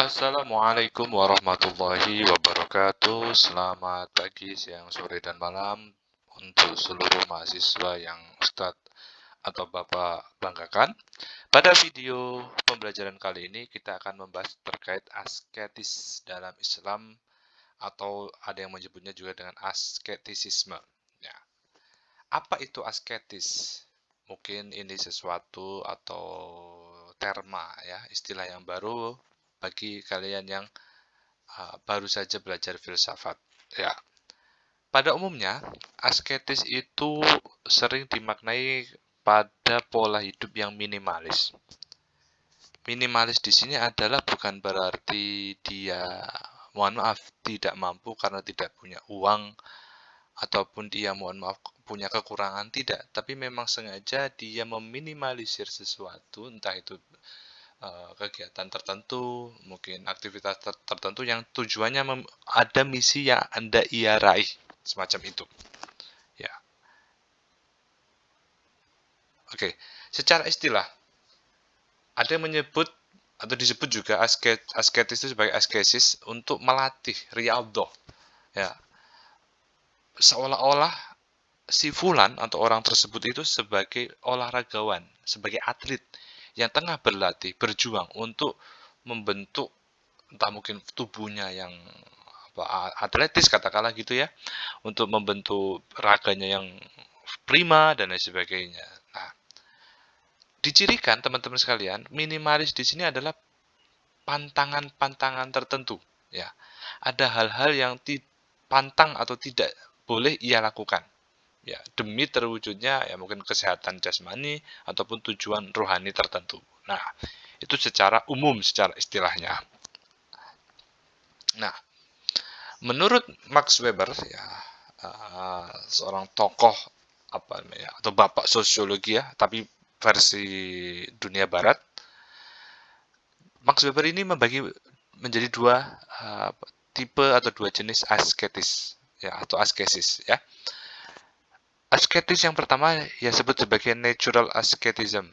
Assalamualaikum warahmatullahi wabarakatuh. Selamat pagi, siang, sore, dan malam untuk seluruh mahasiswa yang Ustadz atau Bapak banggakan. Pada video pembelajaran kali ini kita akan membahas terkait asketis dalam Islam atau ada yang menyebutnya juga dengan asketisisme. Ya. Apa itu asketis? Mungkin ini sesuatu atau terma ya, istilah yang baru bagi kalian yang baru saja belajar filsafat. Ya, pada umumnya asketis itu sering dimaknai pada pola hidup yang minimalis. Minimalis di sini adalah bukan berarti dia, mohon maaf, tidak mampu karena tidak punya uang ataupun dia, mohon maaf, punya kekurangan, tidak. Tapi memang sengaja dia meminimalisir sesuatu, entah itu kegiatan tertentu, mungkin aktivitas tertentu yang tujuannya ada misi yang Anda ia raih, semacam itu. Ya. Oke, secara istilah ada yang menyebut atau disebut juga asketis itu sebagai askesis untuk melatih riyadhah. Ya. Seolah-olah si fulan atau orang tersebut itu sebagai olahragawan, sebagai atlet yang tengah berlatih, berjuang untuk membentuk entah mungkin tubuhnya yang atletis katakanlah gitu ya, untuk membentuk raganya yang prima dan lain sebagainya. Nah, dicirikan teman-teman sekalian, minimalis di sini adalah pantangan-pantangan tertentu ya. Ada hal-hal yang pantang atau tidak boleh ia lakukan ya, demi terwujudnya ya mungkin kesehatan jasmani ataupun tujuan rohani tertentu. Nah, itu secara umum, secara istilahnya. Nah, menurut Max Weber ya, seorang tokoh apa namanya atau bapak sosiologi ya, tapi versi dunia barat, Max Weber ini membagi menjadi dua tipe atau dua jenis asketis ya, atau askesis ya. Asketis yang pertama ya sebut sebagai natural asceticism.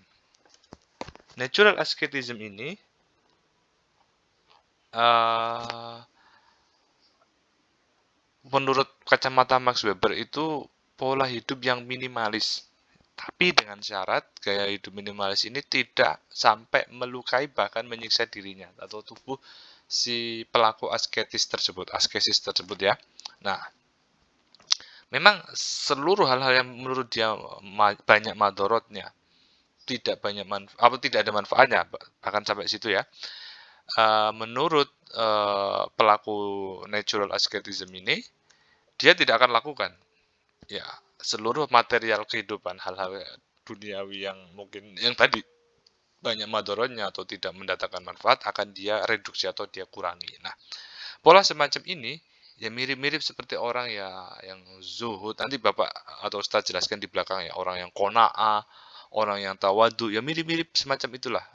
Natural asceticism ini menurut kacamata Max Weber itu pola hidup yang minimalis. Tapi dengan syarat gaya hidup minimalis ini tidak sampai melukai bahkan menyiksa dirinya atau tubuh si pelaku asketis tersebut ya. Nah, memang seluruh hal-hal yang menurut dia banyak madorotnya, tidak banyak tidak ada manfaatnya, bahkan sampai situ ya. Menurut pelaku natural asceticism ini, dia tidak akan lakukan ya seluruh material kehidupan, hal-hal duniawi yang mungkin yang tadi banyak madorotnya atau tidak mendatangkan manfaat akan dia reduksi atau dia kurangi. Nah, pola semacam ini ya mirip-mirip seperti orang ya yang zuhud. Nanti Bapak atau Ustaz jelaskan di belakang ya, orang yang qanaah, orang yang tawadu, ya mirip-mirip semacam itulah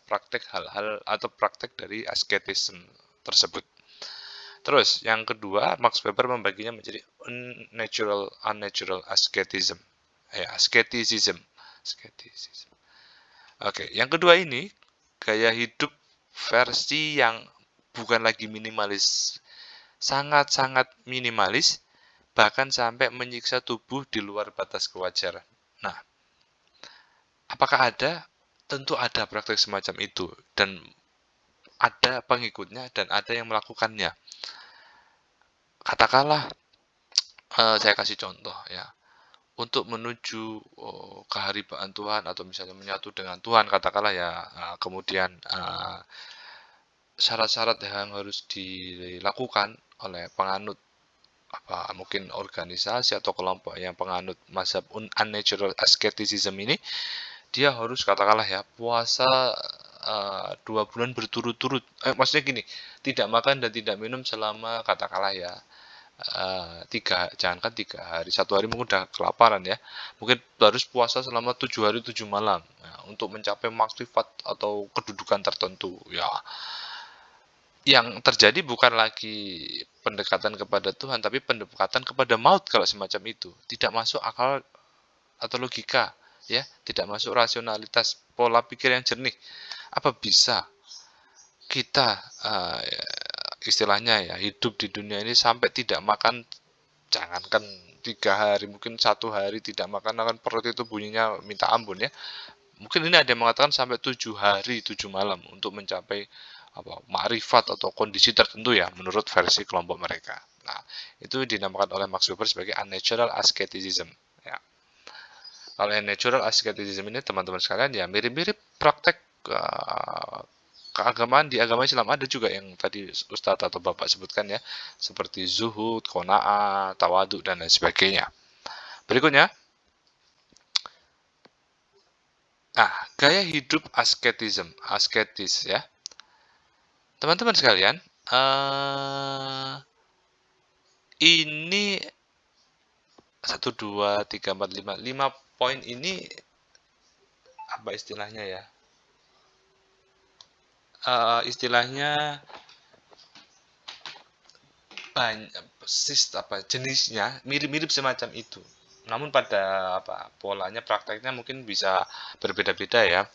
praktek hal-hal atau praktek dari asketisme tersebut. Terus yang kedua, Max Weber membaginya menjadi unnatural asceticism. Asceticism. Oke, yang kedua ini gaya hidup versi yang bukan lagi minimalis, sangat-sangat minimalis, bahkan sampai menyiksa tubuh di luar batas kewajaran. Nah, apakah ada? Tentu ada praktek semacam itu, dan ada pengikutnya dan ada yang melakukannya. Katakanlah, saya kasih contoh ya, untuk menuju keharibaan Tuhan atau misalnya menyatu dengan Tuhan, katakanlah ya, kemudian syarat-syarat yang harus dilakukan oleh penganut mungkin organisasi atau kelompok yang penganut mazhab unnatural asceticism ini, dia harus katakanlah ya puasa 2 bulan berturut-turut. Maksudnya gini, tidak makan dan tidak minum selama katakanlah ya 3 hari, 1 hari mungkin udah kelaparan ya, mungkin harus puasa selama 7 hari 7 malam ya, untuk mencapai makrifat atau kedudukan tertentu ya. Yang terjadi bukan lagi pendekatan kepada Tuhan, tapi pendekatan kepada maut kalau semacam itu. Tidak masuk akal atau logika, ya, tidak masuk rasionalitas, pola pikir yang jernih. Apa bisa kita istilahnya ya hidup di dunia ini sampai tidak makan, jangankan 3 hari, mungkin 1 hari tidak makan akan perut itu bunyinya minta ampun ya. Mungkin ini ada yang mengatakan sampai 7 hari 7 malam untuk mencapai makrifat atau kondisi tertentu ya menurut versi kelompok mereka. Nah, itu dinamakan oleh Max Weber sebagai unnatural asceticism ya. Kalau unnatural asceticism ini teman-teman sekalian ya mirip-mirip praktek keagamaan di agama Islam, ada juga yang tadi Ustadz atau Bapak sebutkan ya, seperti zuhud, qanaah, tawadu dan lain sebagainya. Berikutnya, gaya hidup asketis ya. Teman-teman sekalian, ini 1, 2, 3, 4, 5 poin ini apa istilahnya ya? Istilahnya banyak jenisnya mirip-mirip semacam itu. Namun pada polanya prakteknya mungkin bisa berbeda-beda ya.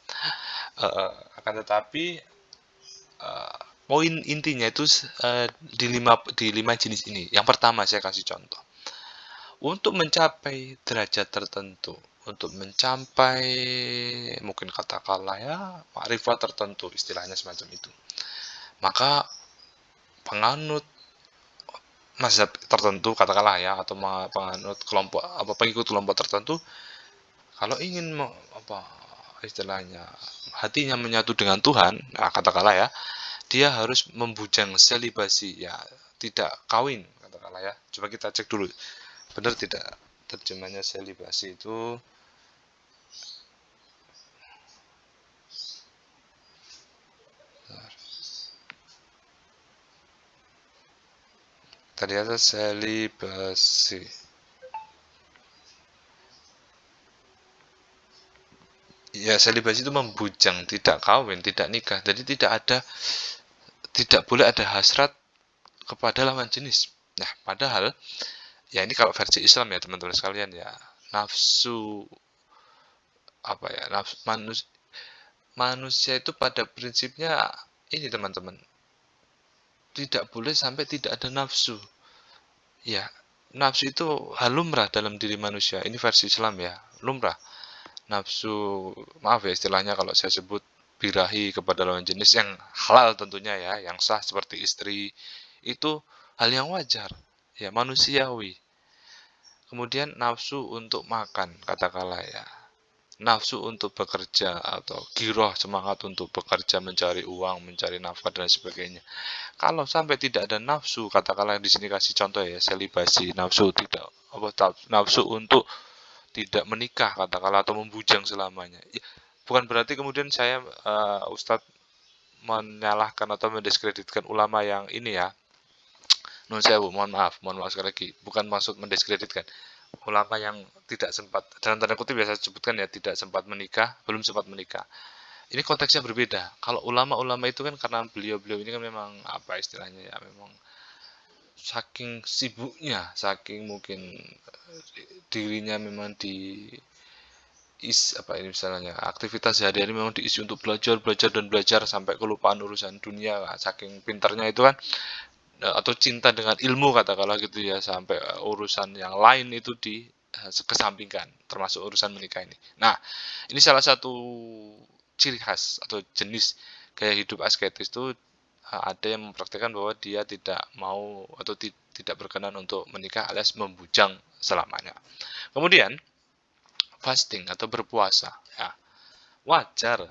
Akan tetapi poin intinya itu di lima jenis ini. Yang pertama saya kasih contoh. Untuk mencapai derajat tertentu, untuk mencapai mungkin katakanlah ya makrifat tertentu, istilahnya semacam itu, maka penganut mazhab tertentu katakanlah ya, atau penganut kelompok pengikut kelompok tertentu, kalau ingin istilahnya hatinya menyatu dengan Tuhan, nah katakanlah ya, dia harus membujang selibasi ya, tidak kawin katakanlah ya. Coba kita cek dulu benar tidak terjemahnya selibasi itu. Tadi ada selibasi. Ya, selibasi itu membujang, tidak kawin, tidak nikah. Jadi tidak boleh ada hasrat kepada lawan jenis. Nah, padahal ya ini kalau versi Islam ya teman-teman sekalian ya, nafsu manusia itu pada prinsipnya ini teman-teman, tidak boleh sampai tidak ada nafsu ya. Nafsu itu hal lumrah dalam diri manusia, ini versi Islam ya, lumrah. Nafsu, maaf ya istilahnya kalau saya sebut, birahi kepada lawan jenis yang halal tentunya ya, yang sah seperti istri, itu hal yang wajar ya, manusiawi. Kemudian nafsu untuk makan katakanlah ya, nafsu untuk bekerja atau giroh, semangat untuk bekerja, mencari uang, mencari nafkah dan sebagainya. Kalau sampai tidak ada nafsu, katakanlah di sini kasih contoh ya, selibasi, nafsu tidak nafsu untuk tidak menikah katakanlah, atau membujang selamanya. Ya, bukan berarti kemudian saya Ustadz menyalahkan atau mendiskreditkan ulama yang ini ya. Nun sewu, mohon maaf sekali lagi, bukan maksud mendiskreditkan ulama yang tidak sempat, dalam tanda kutip biasa sebutkan ya, tidak sempat menikah, belum sempat menikah. Ini konteksnya berbeda. Kalau ulama-ulama itu kan karena beliau-beliau ini kan memang istilahnya ya, memang saking sibuknya, saking mungkin dirinya memang ini misalnya aktivitas sehari-hari memang diisi untuk belajar dan belajar sampai kelupaan urusan dunia, saking pintarnya itu kan, atau cinta dengan ilmu katakanlah gitu ya, sampai urusan yang lain itu kesampingkan, termasuk urusan menikah ini. Nah, ini salah satu ciri khas atau jenis gaya hidup asketis itu, ada yang mempraktikkan bahwa dia tidak mau atau tidak berkenan untuk menikah alias membujang selamanya. Kemudian fasting atau berpuasa ya, wajar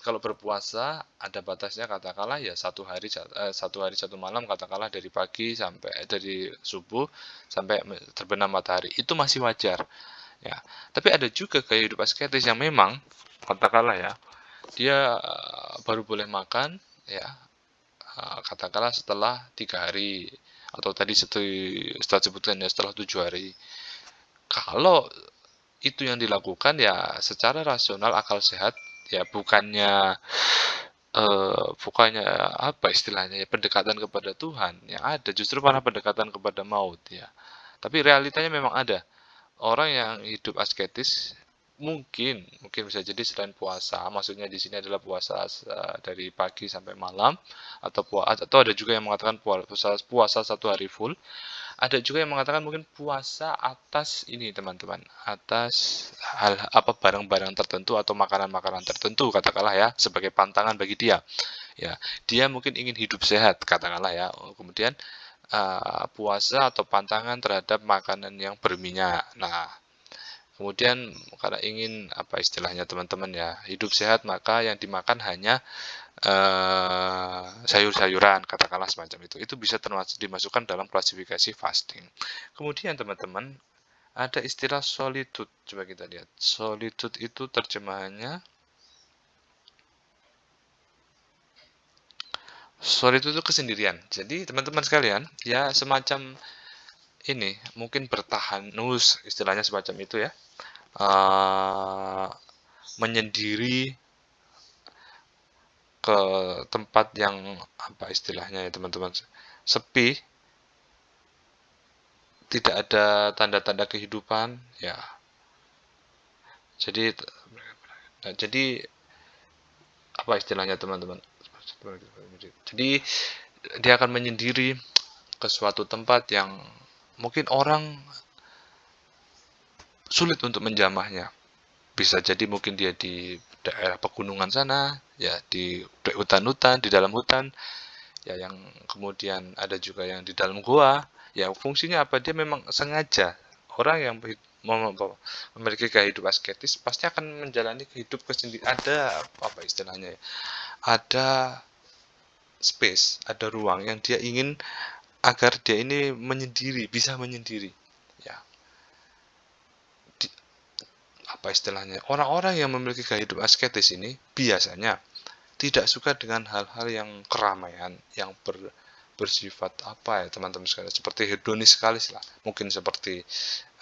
kalau berpuasa ada batasnya, katakanlah ya 1 hari 1 malam, katakanlah dari pagi sampai dari subuh sampai terbenam matahari, itu masih wajar ya. Tapi ada juga gaya hidup asketis yang memang katakanlah ya, dia baru boleh makan ya, katakanlah setelah 3 hari, atau tadi setelah sebutkan ya setelah 7 hari. Kalau itu yang dilakukan ya secara rasional, akal sehat ya, bukannya istilahnya ya, pendekatan kepada Tuhan yang ada, justru malah pendekatan kepada maut ya. Tapi realitanya memang ada orang yang hidup asketis mungkin bisa jadi selain puasa, maksudnya di sini adalah puasa dari pagi sampai malam, atau ada juga yang mengatakan puasa 1 hari full. Ada juga yang mengatakan mungkin puasa atas ini teman-teman, atas hal apa barang-barang tertentu atau makanan-makanan tertentu katakanlah ya, sebagai pantangan bagi dia. Ya, dia mungkin ingin hidup sehat katakanlah ya. Kemudian puasa atau pantangan terhadap makanan yang berminyak. Nah, kemudian karena ingin apa istilahnya teman-teman ya, hidup sehat, maka yang dimakan hanya sayur-sayuran katakanlah semacam itu. Itu bisa dimasukkan dalam klasifikasi fasting. Kemudian teman-teman, ada istilah solitude. Coba kita lihat. Solitude itu terjemahannya, solitude itu kesendirian. Jadi teman-teman sekalian, ya semacam ini, mungkin bertahan nus istilahnya semacam itu ya. Menyendiri ke tempat yang apa istilahnya ya teman-teman, sepi, tidak ada tanda-tanda kehidupan ya. Jadi apa istilahnya teman-teman, jadi dia akan menyendiri ke suatu tempat yang mungkin orang sulit untuk menjamahnya. Bisa jadi mungkin dia di daerah pegunungan sana ya, di hutan-hutan, di dalam hutan ya, yang kemudian ada juga yang di dalam gua ya. Fungsinya apa, dia memang sengaja, orang yang memiliki gaya hidup asketis pasti akan menjalani hidup kesendiri. Ada apa istilahnya ya, ada space, ada ruang yang dia ingin agar dia ini menyendiri, bisa menyendiri ya. Apa istilahnya, orang-orang yang memiliki gaya hidup asketis ini biasanya tidak suka dengan hal-hal yang keramaian, yang bersifat apa ya teman-teman sekalian, seperti hedonis sekali lah, mungkin seperti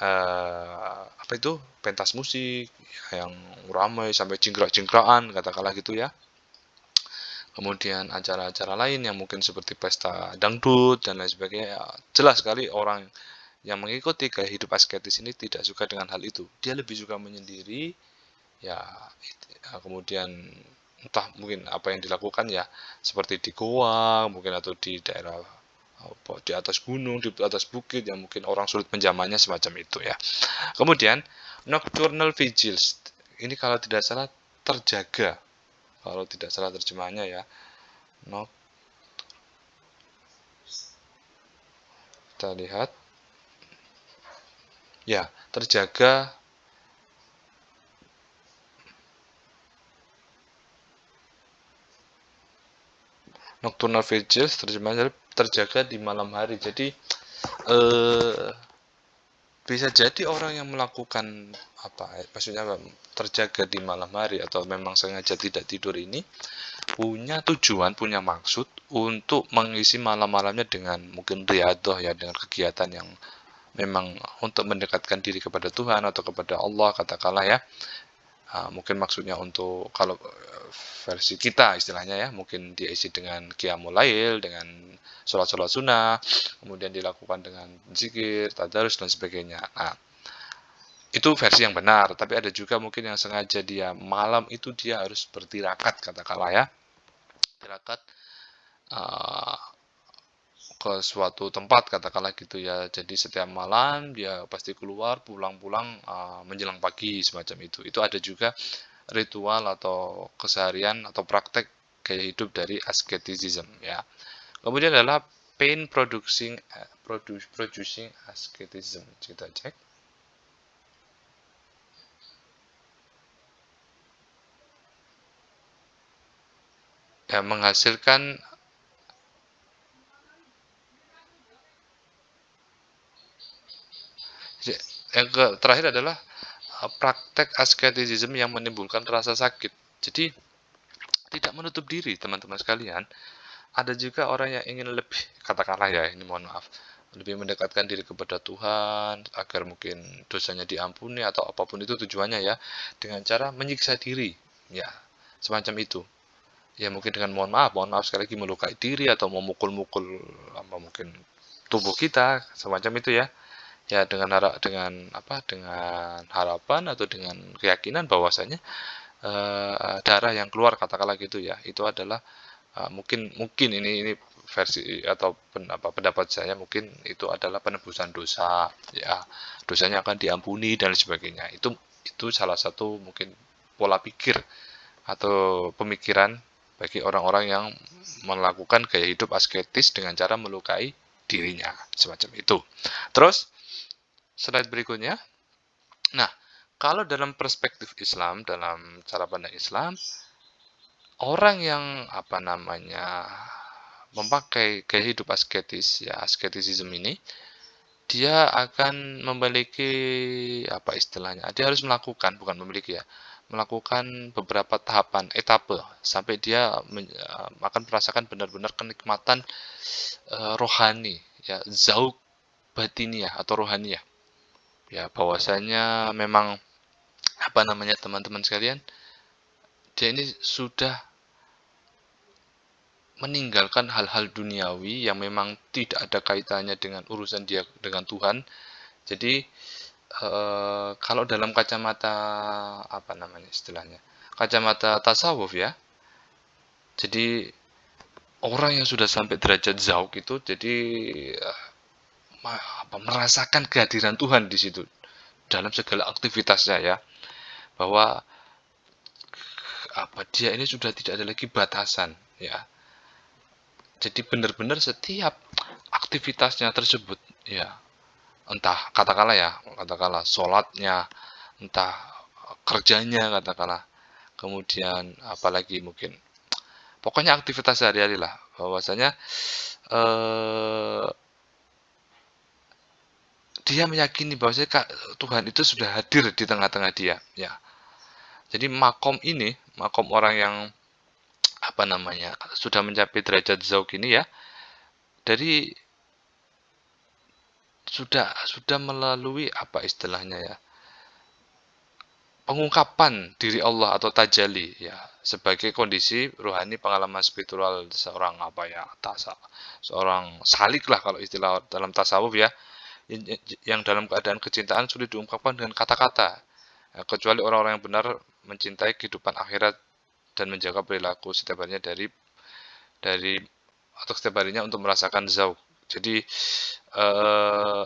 apa itu, pentas musik yang ramai sampai jingkrak-jingkrakan katakanlah gitu ya. Kemudian acara-acara lain yang mungkin seperti pesta dangdut dan lain sebagainya. Jelas sekali orang yang mengikuti gaya hidup asketis ini tidak suka dengan hal itu. Dia lebih suka menyendiri ya. Kemudian entah mungkin apa yang dilakukan ya, seperti di goa mungkin, atau di daerah di atas gunung, di atas bukit yang mungkin orang sulit menjamannya semacam itu ya. Kemudian nocturnal vigils, ini kalau tidak salah terjaga, kalau tidak salah terjemahannya ya. Kita lihat ya, terjaga, nocturnal vigils terjemahannya terjaga di malam hari. Jadi bisa jadi orang yang melakukan apa maksudnya terjaga di malam hari atau memang sengaja tidak tidur ini punya tujuan, punya maksud untuk mengisi malam-malamnya dengan mungkin riyadhah ya, dengan kegiatan yang memang untuk mendekatkan diri kepada Tuhan atau kepada Allah katakanlah ya. Mungkin maksudnya untuk, kalau versi kita istilahnya ya, mungkin diisi dengan qiyamul lail, dengan sholat-sholat sunnah, kemudian dilakukan dengan zikir, tadarus dan sebagainya. Nah, itu versi yang benar, tapi ada juga mungkin yang sengaja dia malam itu dia harus bertirakat katakanlah ya, tirakat ke suatu tempat katakanlah gitu ya. Jadi setiap malam dia pasti keluar, pulang-pulang menjelang pagi semacam itu. Itu ada juga ritual atau keseharian atau praktek gaya hidup dari asceticism ya. Kemudian adalah pain producing asceticism. Kita cek. Ya, menghasilkan yang terakhir adalah praktek asceticism yang menimbulkan rasa sakit. Jadi tidak menutup diri teman-teman sekalian, ada juga orang yang ingin lebih, katakanlah ya, ini mohon maaf, lebih mendekatkan diri kepada Tuhan agar mungkin dosanya diampuni atau apapun itu tujuannya ya, dengan cara menyiksa diri ya, semacam itu ya, mungkin dengan mohon maaf sekali lagi, melukai diri atau memukul-mukul apa mungkin tubuh kita semacam itu ya. Ya dengan harapan atau dengan keyakinan bahwasanya darah yang keluar katakanlah gitu ya, itu adalah mungkin mungkin ini versi atau pendapat saya, mungkin itu adalah penebusan dosa ya, dosanya akan diampuni dan sebagainya. Itu salah satu mungkin pola pikir atau pemikiran bagi orang-orang yang melakukan gaya hidup asketis dengan cara melukai dirinya semacam itu. Terus slide berikutnya. Nah, kalau dalam perspektif Islam, dalam cara pandang Islam, orang yang memakai gaya hidup asketis ya, asketisisme ini, dia akan memiliki istilahnya, dia harus melakukan, bukan memiliki ya, melakukan beberapa tahapan etape sampai dia akan merasakan benar-benar kenikmatan rohani ya, zauk batiniah atau rohaniah ya, bahwasanya memang teman-teman sekalian, dia ini sudah meninggalkan hal-hal duniawi yang memang tidak ada kaitannya dengan urusan dia dengan Tuhan. Jadi kalau dalam kacamata istilahnya, kacamata tasawuf ya, jadi orang yang sudah sampai derajat zauk itu jadi merasakan kehadiran Tuhan di situ dalam segala aktivitasnya ya, bahwa dia ini sudah tidak ada lagi batasan ya. Jadi benar-benar setiap aktivitasnya tersebut ya, entah katakanlah sholatnya, entah kerjanya katakanlah, kemudian apalagi mungkin pokoknya aktivitas sehari-hari lah, bahwasanya eh, dia meyakini bahwasanya Tuhan itu sudah hadir di tengah-tengah dia ya. Jadi makom orang yang sudah mencapai derajat zauk ini ya, dari sudah melalui istilahnya ya, pengungkapan diri Allah atau tajali ya, sebagai kondisi rohani pengalaman spiritual seorang seorang salik lah kalau istilah dalam tasawuf ya, yang dalam keadaan kecintaan sulit diungkapkan dengan kata-kata ya, kecuali orang-orang yang benar mencintai kehidupan akhirat dan menjaga perilaku setiap harinya dari atau setiap harinya untuk merasakan zauk. Jadi eh,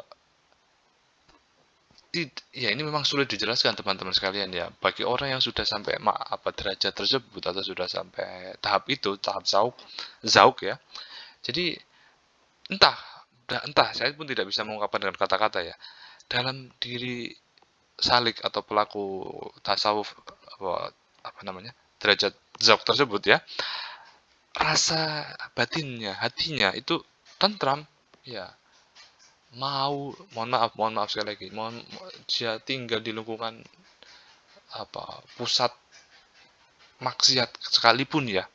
ya ini memang sulit dijelaskan teman-teman sekalian ya, bagi orang yang sudah sampai derajat tersebut atau sudah sampai tahap zauk ya. Jadi entah entah saya pun tidak bisa mengungkapkan dengan kata-kata ya, dalam diri salik atau pelaku tasawuf derajat zauk tersebut ya, rasa batinnya, hatinya itu tentram ya, mohon maaf sekali lagi, dia tinggal di lingkungan pusat maksiat sekalipun ya,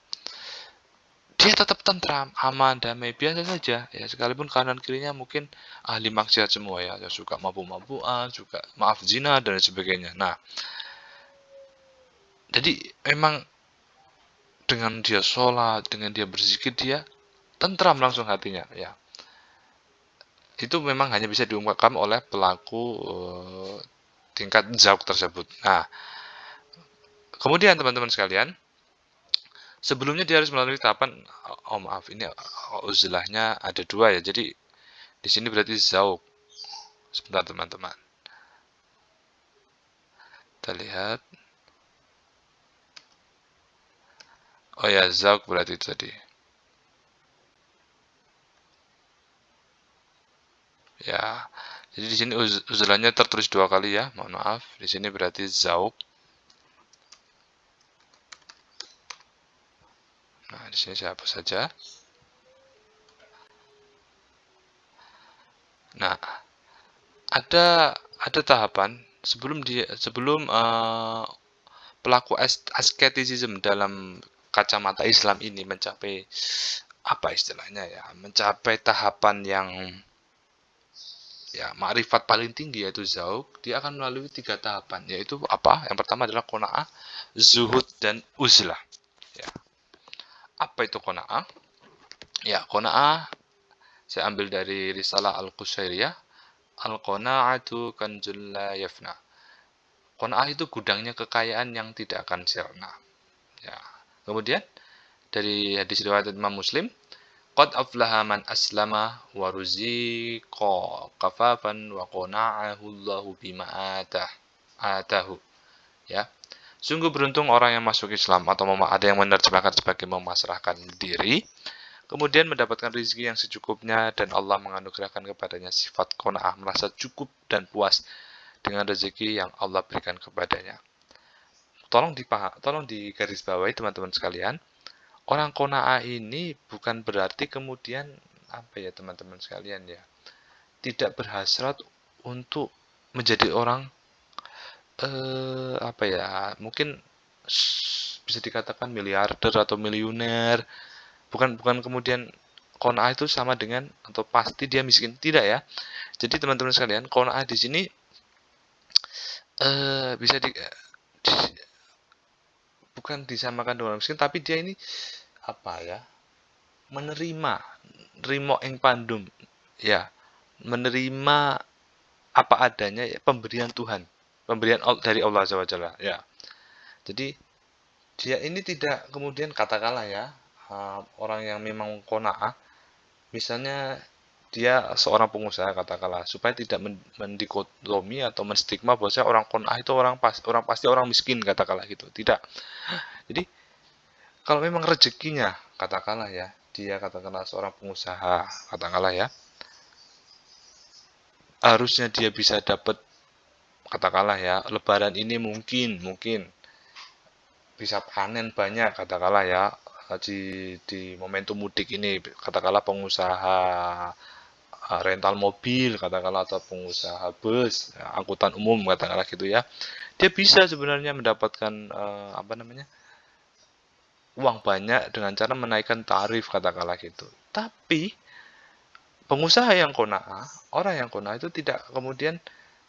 dia tetap tentram, aman, damai, biasa saja ya, sekalipun kanan kirinya mungkin ahli maksiat semua ya, suka mabuk-mabukan, suka zina dan sebagainya. Nah, jadi memang dengan dia sholat, dengan dia berzikir, dia tentram langsung hatinya ya. Itu memang hanya bisa diungkapkan oleh pelaku tingkat zauk tersebut. Nah, kemudian teman-teman sekalian, sebelumnya dia harus melalui tahapan, ini uzlahnya ada dua ya. Jadi di sini berarti zauk. Sebentar teman-teman. Kita lihat. Oh ya, zauk berarti itu tadi. Ya. Jadi di sini uzlahnya tertulis dua kali ya. Mohon maaf. Di sini berarti zauk. Nah, di sini saya hapus saja. Nah, ada tahapan sebelum pelaku asketisisme dalam kacamata Islam ini mencapai istilahnya ya, mencapai tahapan yang ya makrifat paling tinggi yaitu zauk, dia akan melalui 3 tahapan, yaitu yang pertama adalah qanaah, zuhud, dan uzlah ya. Apa itu qanaah? Ya, qanaah saya ambil dari risalah Al-Qusairiyah Al-qana'atu kanzul la yafna. Qanaah itu gudangnya kekayaan yang tidak akan sirna. Ya. Kemudian dari hadis riwayat Imam Muslim, qad aflaha man aslama wa ruziqa kafafan wa qana'ahu Allahu bima atahu. Ya. Sungguh beruntung orang yang masuk Islam, atau ada yang menerjemahkan sebagai memasrahkan diri, kemudian mendapatkan rezeki yang secukupnya, dan Allah menganugerahkan kepadanya sifat qanaah, merasa cukup dan puas dengan rezeki yang Allah berikan kepadanya. Tolong digarisbawahi teman-teman sekalian, orang qanaah ini bukan berarti kemudian apa ya teman-teman sekalian ya, tidak berhasrat untuk menjadi orang apa ya, mungkin bisa dikatakan miliarder atau miliuner. Bukan kemudian qanaah itu sama dengan atau pasti dia miskin, tidak ya. Jadi teman-teman sekalian, qanaah di sini bisa bukan disamakan dengan miskin, tapi dia ini apa ya, menerima rimo ing pandum, ya, menerima apa adanya ya, pemberian Tuhan, pemberian dari Allah SWT, ya. Jadi dia ini tidak kemudian katakanlah ya, orang yang memang qanaah, misalnya dia seorang pengusaha katakanlah, supaya tidak mendikotomi atau menstigma bahwa orang qanaah itu orang pasti orang miskin katakanlah gitu. Tidak. Jadi kalau memang rezekinya katakanlah ya, dia katakanlah seorang pengusaha katakanlah ya, harusnya dia bisa dapat katakanlah ya, lebaran ini mungkin bisa panen banyak katakanlah ya, di momentum mudik ini, katakanlah pengusaha rental mobil katakanlah, atau pengusaha bus, angkutan umum katakanlah gitu ya, dia bisa sebenarnya mendapatkan apa namanya, uang banyak dengan cara menaikkan tarif katakanlah gitu. Tapi pengusaha yang qanaah, orang yang qanaah itu tidak kemudian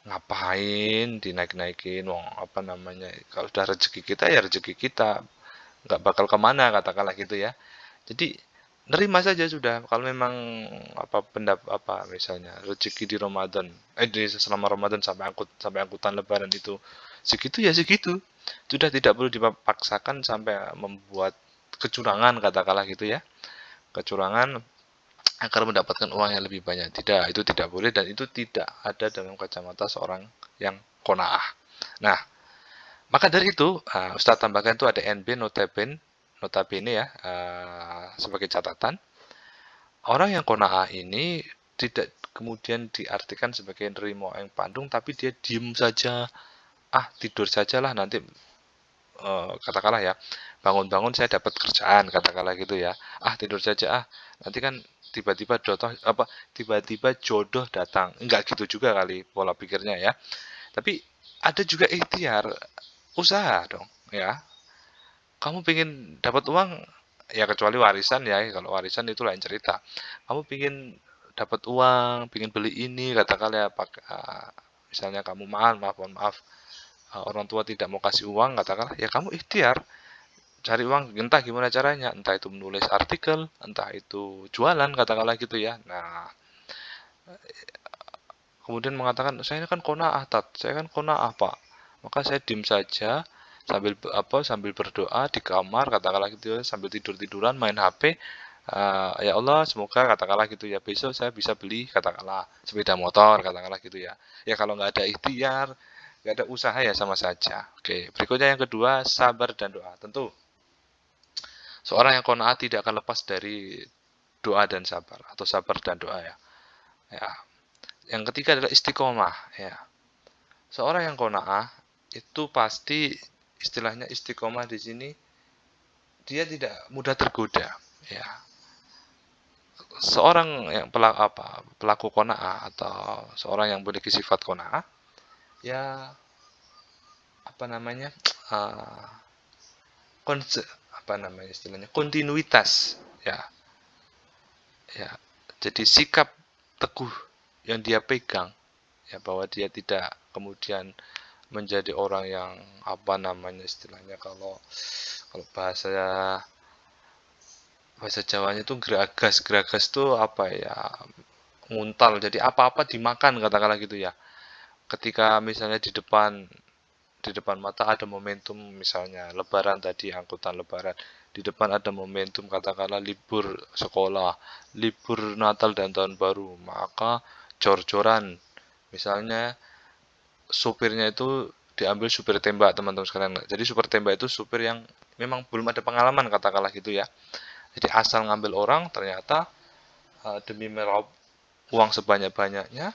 ngapain dinaik-naikin, wong apa namanya, kalau sudah rezeki kita ya rezeki kita, nggak bakal kemana katakanlah gitu ya. Jadi nerima saja sudah, kalau memang apa apa misalnya rezeki di Ramadan, di selama Ramadan sampai angkutan Lebaran itu segitu ya segitu, sudah tidak perlu dipaksakan sampai membuat kecurangan katakanlah gitu ya, kecurangan agar mendapatkan uang yang lebih banyak. Tidak, itu tidak boleh, dan itu tidak ada dalam kacamata seorang yang qanaah. Nah, maka dari itu, Ustadz tambahkan itu ada NB, notabene ya, sebagai catatan. Orang yang qanaah ini tidak kemudian diartikan sebagai nerimo yang pandung, tapi dia diem saja, tidur sajalah nanti, katakanlah ya, bangun-bangun saya dapat kerjaan katakanlah gitu ya, tidur saja, nanti kan tiba-tiba jodoh datang, enggak gitu juga kali pola pikirnya ya. Tapi ada juga ikhtiar, usaha dong ya. Kamu pengen dapat uang ya, kecuali warisan ya, kalau warisan itu lain cerita. Kamu pengen dapat uang, pengen beli ini katakanlah ya, misalnya kamu mohon maaf, orang tua tidak mau kasih uang katakanlah ya, kamu ikhtiar cari uang, entah gimana caranya, entah itu menulis artikel, entah itu jualan katakanlah gitu ya. Nah, kemudian mengatakan saya kan qanaah tat, saya kan qanaah pak, maka saya diem saja sambil berdoa di kamar katakanlah gitu ya, sambil tiduran main HP. Ya Allah, semoga katakanlah gitu ya, besok saya bisa beli katakanlah sepeda motor katakanlah gitu ya. Ya kalau nggak ada ikhtiar, nggak ada usaha ya sama saja. Oke, berikutnya yang kedua, sabar dan doa. Tentu seorang yang qanaah tidak akan lepas dari doa dan sabar, atau sabar dan doa ya. Ya. Yang ketiga adalah istiqomah ya. Seorang yang qanaah itu pasti, istilahnya istiqomah di sini, dia tidak mudah tergoda ya. Seorang yang pelaku qanaah, atau seorang yang memiliki sifat qanaah ya, apa namanya, uh, apa namanya istilahnya, kontinuitas ya. Ya, jadi sikap teguh yang dia pegang ya, bahwa dia tidak kemudian menjadi orang yang apa namanya istilahnya, kalau kalau bahasa bahasa Jawanya itu geragas. Geragas itu apa ya, nguntal, jadi apa-apa dimakan katakanlah gitu ya. Ketika misalnya di depan mata ada momentum, misalnya lebaran tadi, angkutan lebaran, di depan ada momentum katakanlah libur sekolah, libur Natal dan tahun baru, maka jor-joran, misalnya supirnya itu diambil supir tembak, teman-teman sekalian. Jadi supir tembak itu supir yang memang belum ada pengalaman katakanlah gitu ya. Jadi asal ngambil orang, ternyata demi meraup uang sebanyak-banyaknya,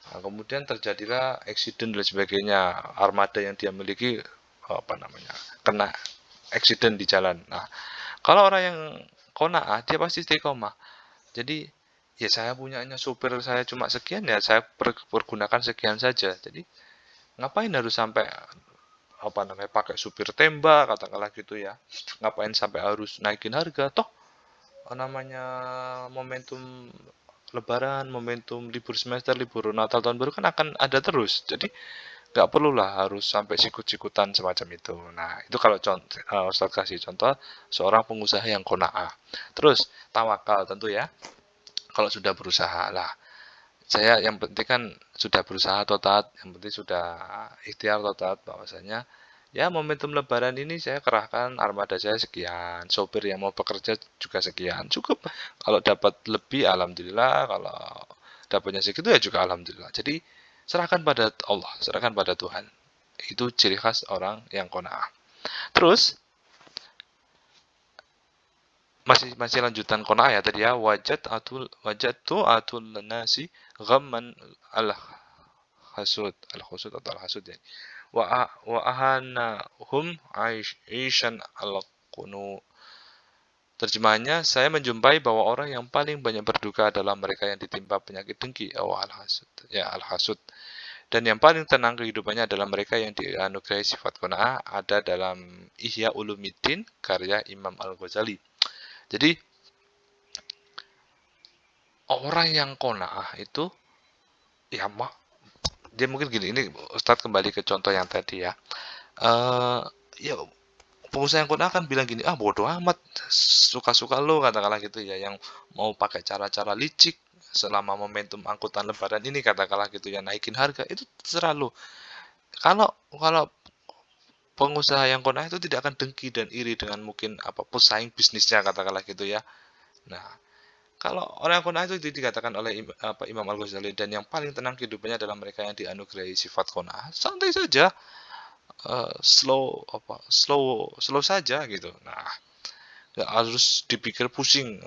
nah, kemudian terjadilah eksiden dan sebagainya. Armada yang dia miliki apa namanya, kena eksiden di jalan. Nah, kalau orang yang qanaah, dia pasti istiqomah. Jadi ya saya punyanya supir saya cuma sekian, ya saya pergunakan sekian saja. Jadi ngapain harus sampai apa namanya pakai supir tembak katakanlah gitu ya. Ngapain sampai harus naikin harga, toh namanya momentum lebaran, momentum libur semester, libur Natal tahun baru kan akan ada terus. Jadi nggak perlulah harus sampai sikut-sikutan semacam itu. Nah, itu kalau contoh, Ustaz kasih contoh seorang pengusaha yang qanaah. Terus tawakal tentu ya. Kalau sudah berusaha lah, saya yang penting kan sudah berusaha atau taat, yang penting sudah ikhtiar atau taat, bahwasanya ya momentum lebaran ini saya kerahkan armada saya sekian, sopir yang mau bekerja juga sekian, cukup. Kalau dapat lebih alhamdulillah, kalau dapatnya segitu ya juga alhamdulillah. Jadi serahkan pada Allah, serahkan pada Tuhan. Itu ciri khas orang yang qanaah. Terus masih masih lanjutan qanaah ya tadi ya, wajad tu atul nasi ghamman al hasud atau al hasud ya, wa ahanahum aishan al qunu. Terjemahannya, saya menjumpai bahwa orang yang paling banyak berduka adalah mereka yang ditimpa penyakit dengki, al hasud ya, al hasud. Dan yang paling tenang kehidupannya adalah mereka yang dianugerahi sifat qanaah, ada dalam Ihya Ulumuddin karya Imam Al-Ghazali. Jadi orang yang qanaah itu ya mak, dia mungkin gini, ini Ustadz kembali ke contoh yang tadi ya. eh Ya pengusaha yang qanaah kan bilang gini, ah bodoh amat, suka-suka lo katakanlah gitu ya, yang mau pakai cara-cara licik selama momentum angkutan lebaran ini katakanlah gitu ya, naikin harga, itu terserah lo. Kalau kalau pengusaha yang qanaah itu tidak akan dengki dan iri dengan mungkin apa pesaing bisnisnya katakanlah gitu ya. Nah, kalau orang yang qanaah itu dikatakan oleh Imam Al-Ghazali, dan yang paling tenang kehidupannya adalah mereka yang dianugerahi sifat qanaah. Santai saja, slow saja gitu. Nah, nggak harus dipikir pusing,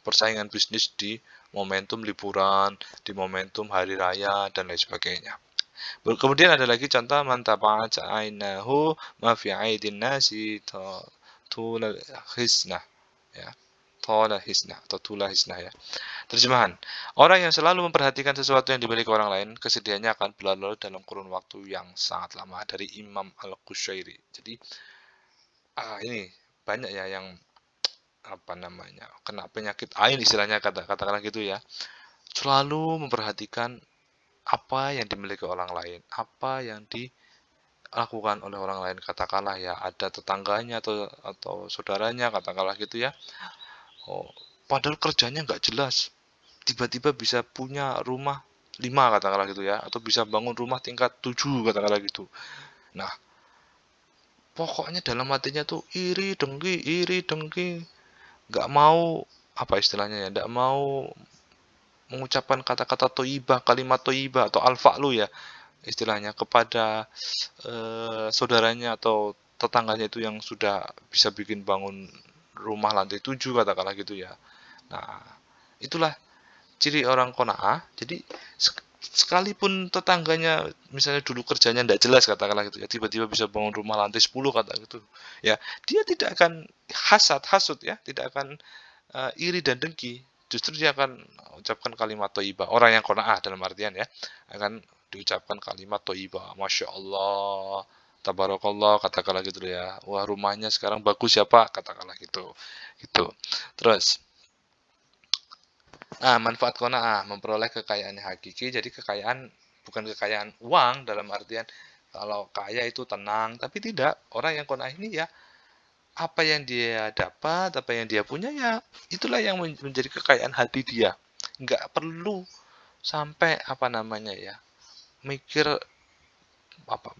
persaingan bisnis di momentum liburan, di momentum hari raya dan lain sebagainya. Kemudian ada lagi contoh, mantabat ainahu ma fi aidin nasi tulal hisnah ya. Tola hisnah atau tula hisnah ya. Terjemahan, orang yang selalu memperhatikan sesuatu yang dimiliki orang lain, kesedihannya akan berlalu dalam kurun waktu yang sangat lama. Dari Imam Al-Qushairi. Jadi ini banyak ya yang apa namanya kena penyakit ain, istilahnya katakanlah gitu ya. Selalu memperhatikan apa yang dimiliki orang lain, apa yang dilakukan oleh orang lain, katakanlah ya ada tetangganya atau saudaranya katakanlah gitu ya. Oh, padahal kerjanya nggak jelas, tiba-tiba bisa punya rumah 5 katakanlah gitu ya, atau bisa bangun rumah tingkat 7 katakanlah gitu. Nah, pokoknya dalam hatinya tuh iri dengki, nggak mau apa istilahnya ya, nggak mau mengucapkan kata-kata toibah, kalimat toibah atau al-fa'lu ya istilahnya, kepada saudaranya atau tetangganya itu yang sudah bisa bikin bangun rumah lantai 7 katakanlah gitu ya. Nah, itulah ciri orang qanaah. Jadi sekalipun tetangganya misalnya dulu kerjanya tidak jelas katakanlah gitu ya, tiba-tiba bisa bangun rumah lantai 10 kata gitu ya, dia tidak akan hasud ya, tidak akan iri dan dengki. Justru dia akan ucapkan kalimat thayyibah. Orang yang qanaah dalam artian ya, akan diucapkan kalimat thayyibah, masya Allah, tabarakallah katakanlah gitu ya, wah rumahnya sekarang bagus ya pak katakanlah gitu gitu. Terus manfaat qanaah, memperoleh kekayaan yang hakiki. Jadi kekayaan bukan kekayaan uang dalam artian kalau kaya itu tenang, tapi tidak. Orang yang qanaah ini ya apa yang dia dapat, apa yang dia punya ya itulah yang menjadi kekayaan hati dia. Nggak perlu sampai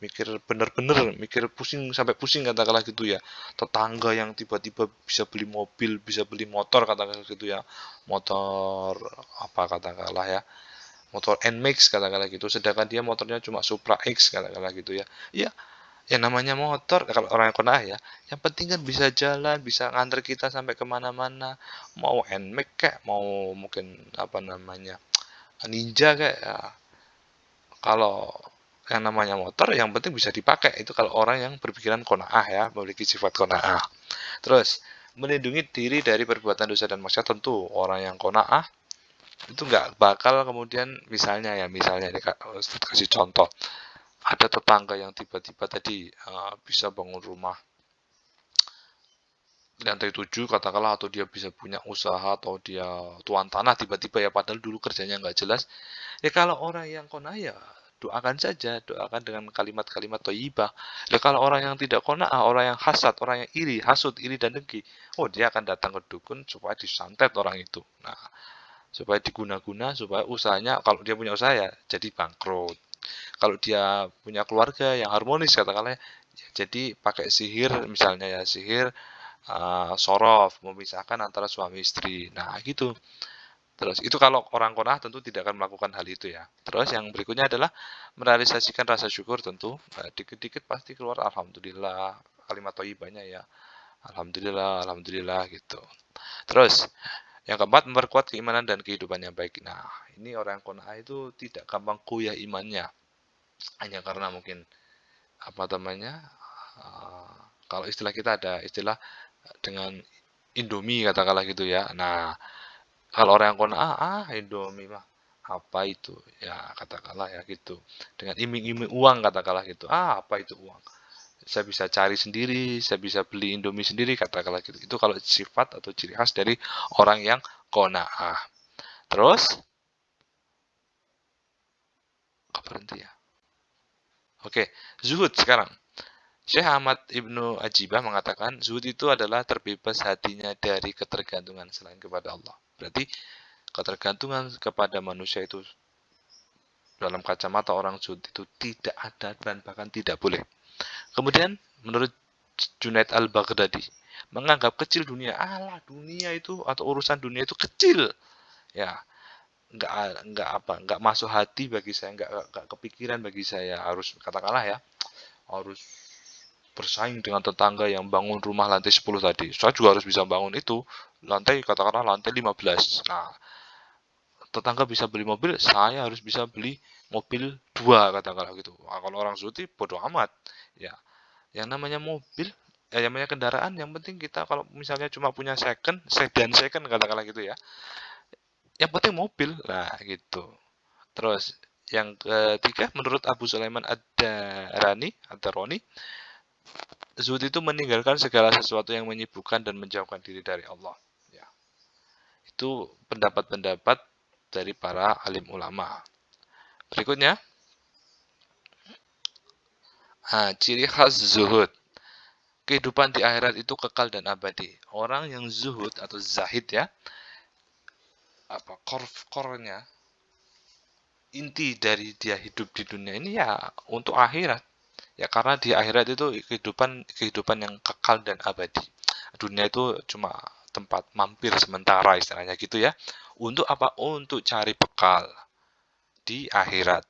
mikir bener-bener, mikir pusing sampai pusing katakanlah gitu ya. Tetangga yang tiba-tiba bisa beli mobil, bisa beli motor katakanlah gitu ya. Motor apa katakanlah ya, motor NMAX katakanlah gitu, sedangkan dia motornya cuma Supra X katakanlah gitu ya. Ya, yang namanya motor kalau orang yang kena ya, yang penting kan bisa jalan, bisa nganter kita sampai kemana-mana. Mau NMAX kayak mau mungkin Ninja kayak ya. Kalau yang namanya motor yang penting bisa dipakai, itu kalau orang yang berpikiran qanaah ya, memiliki sifat qanaah. Terus melindungi diri dari perbuatan dosa dan maksiat, tentu orang yang qanaah itu nggak bakal kemudian misalnya kasih contoh, ada tetangga yang tiba-tiba tadi bisa bangun rumah lantai 7 katakanlah, atau dia bisa punya usaha, atau dia tuan tanah tiba-tiba ya, padahal dulu kerjanya nggak jelas. Ya kalau orang yang qanaah ya doakan saja, doakan dengan kalimat-kalimat thayyibah. Ya kalau orang yang tidak qanaah, orang yang hasad, orang yang iri, hasud, iri dan dengki, oh dia akan datang ke dukun supaya disantet orang itu. Nah, supaya diguna-guna supaya usahanya, kalau dia punya usaha ya jadi bangkrut. Kalau dia punya keluarga yang harmonis katakanlah ya, jadi pakai sihir misalnya ya, sihir sorof, memisahkan antara suami istri. Nah, gitu. Terus itu kalau orang qanaah tentu tidak akan melakukan hal itu ya. Terus yang berikutnya adalah merealisasikan rasa syukur, tentu dikit-dikit pasti keluar alhamdulillah, kalimat thayyibahnya ya. Alhamdulillah, alhamdulillah gitu. Terus yang keempat, memperkuat keimanan dan kehidupan yang baik. Nah, ini orang yang qanaah itu tidak gampang goyah imannya. Hanya karena mungkin apa namanya? uh, Kalau istilah kita ada istilah dengan Indomie katakanlah gitu ya. Nah, kalau orang yang qanaah, Indomie mah apa itu? Ya, katakanlah ya gitu. Dengan iming-iming uang katakanlah gitu. Apa itu uang? Saya bisa cari sendiri, saya bisa beli Indomie sendiri katakanlah gitu. Itu kalau sifat atau ciri khas dari orang yang qanaah. Terus, kok berhenti ya? Oke, zuhud sekarang. Syekh Ahmad Ibnu Ajibah mengatakan, zuhud itu adalah terbebas hatinya dari ketergantungan selain kepada Allah. Berarti ketergantungan kepada manusia itu dalam kacamata orang zuhud itu tidak ada dan bahkan tidak boleh. Kemudian menurut Junaid al-Baghdadi, menganggap kecil dunia, dunia itu atau urusan dunia itu kecil, ya nggak masuk hati bagi saya, nggak kepikiran bagi saya, harus katakanlah ya, harus bersaing dengan tetangga yang bangun rumah lantai 10 tadi. Saya juga harus bisa bangun itu katakanlah lantai 15. Nah, tetangga bisa beli mobil, saya harus bisa beli mobil 2 katakanlah gitu. Nah, kalau orang Zuti bodoh amat. Ya, yang namanya mobil, yang namanya kendaraan, yang penting kita kalau misalnya cuma punya sedan second katakanlah gitu ya. Yang penting mobil lah gitu. Terus yang ketiga, menurut Abu Sulaiman Ad-Darani, zuhud itu meninggalkan segala sesuatu yang menyibukkan dan menjauhkan diri dari Allah. Ya, itu pendapat-pendapat dari para alim ulama. Berikutnya, ciri khas zuhud. Kehidupan di akhirat itu kekal dan abadi. Orang yang zuhud atau zahid ya, core-nya, inti dari dia hidup di dunia ini ya untuk akhirat. Ya karena di akhirat itu kehidupan yang kekal dan abadi. Dunia itu cuma tempat mampir sementara istilahnya gitu ya. Untuk apa? Untuk cari bekal di akhirat.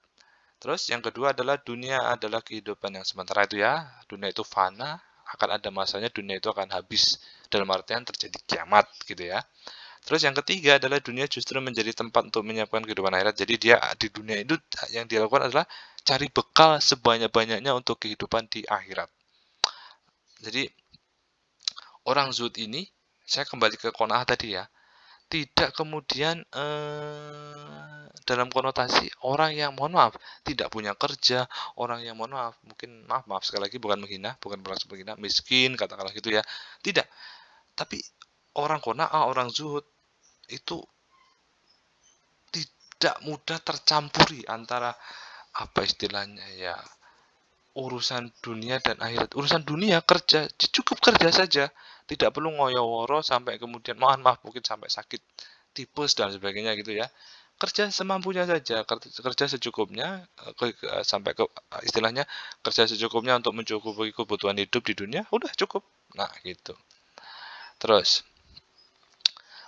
Terus yang kedua adalah dunia adalah kehidupan yang sementara itu ya. Dunia itu fana, akan ada masanya dunia itu akan habis. Dalam artian terjadi kiamat gitu ya. Terus yang ketiga adalah dunia justru menjadi tempat untuk menyiapkan kehidupan akhirat. Jadi dia di dunia itu yang dilakukan adalah cari bekal sebanyak-banyaknya untuk kehidupan di akhirat. Jadi orang zuhud ini, saya kembali ke qanaah tadi ya, tidak kemudian dalam konotasi orang yang mohon maaf tidak punya kerja, orang yang mohon maaf mungkin maaf sekali lagi, bukan menghina, bukan bermaksud menghina, miskin katakanlah gitu ya, tidak. Tapi orang qanaah, orang zuhud itu tidak mudah tercampuri antara apa istilahnya ya, urusan dunia dan akhirat. Urusan dunia kerja, cukup kerja saja, tidak perlu ngoyo-woro sampai kemudian mohon maaf mungkin sampai sakit tipes dan sebagainya gitu ya. kerja semampunya saja, kerja secukupnya, sampai ke istilahnya kerja secukupnya untuk mencukupi kebutuhan hidup di dunia, udah cukup. Nah, gitu. Terus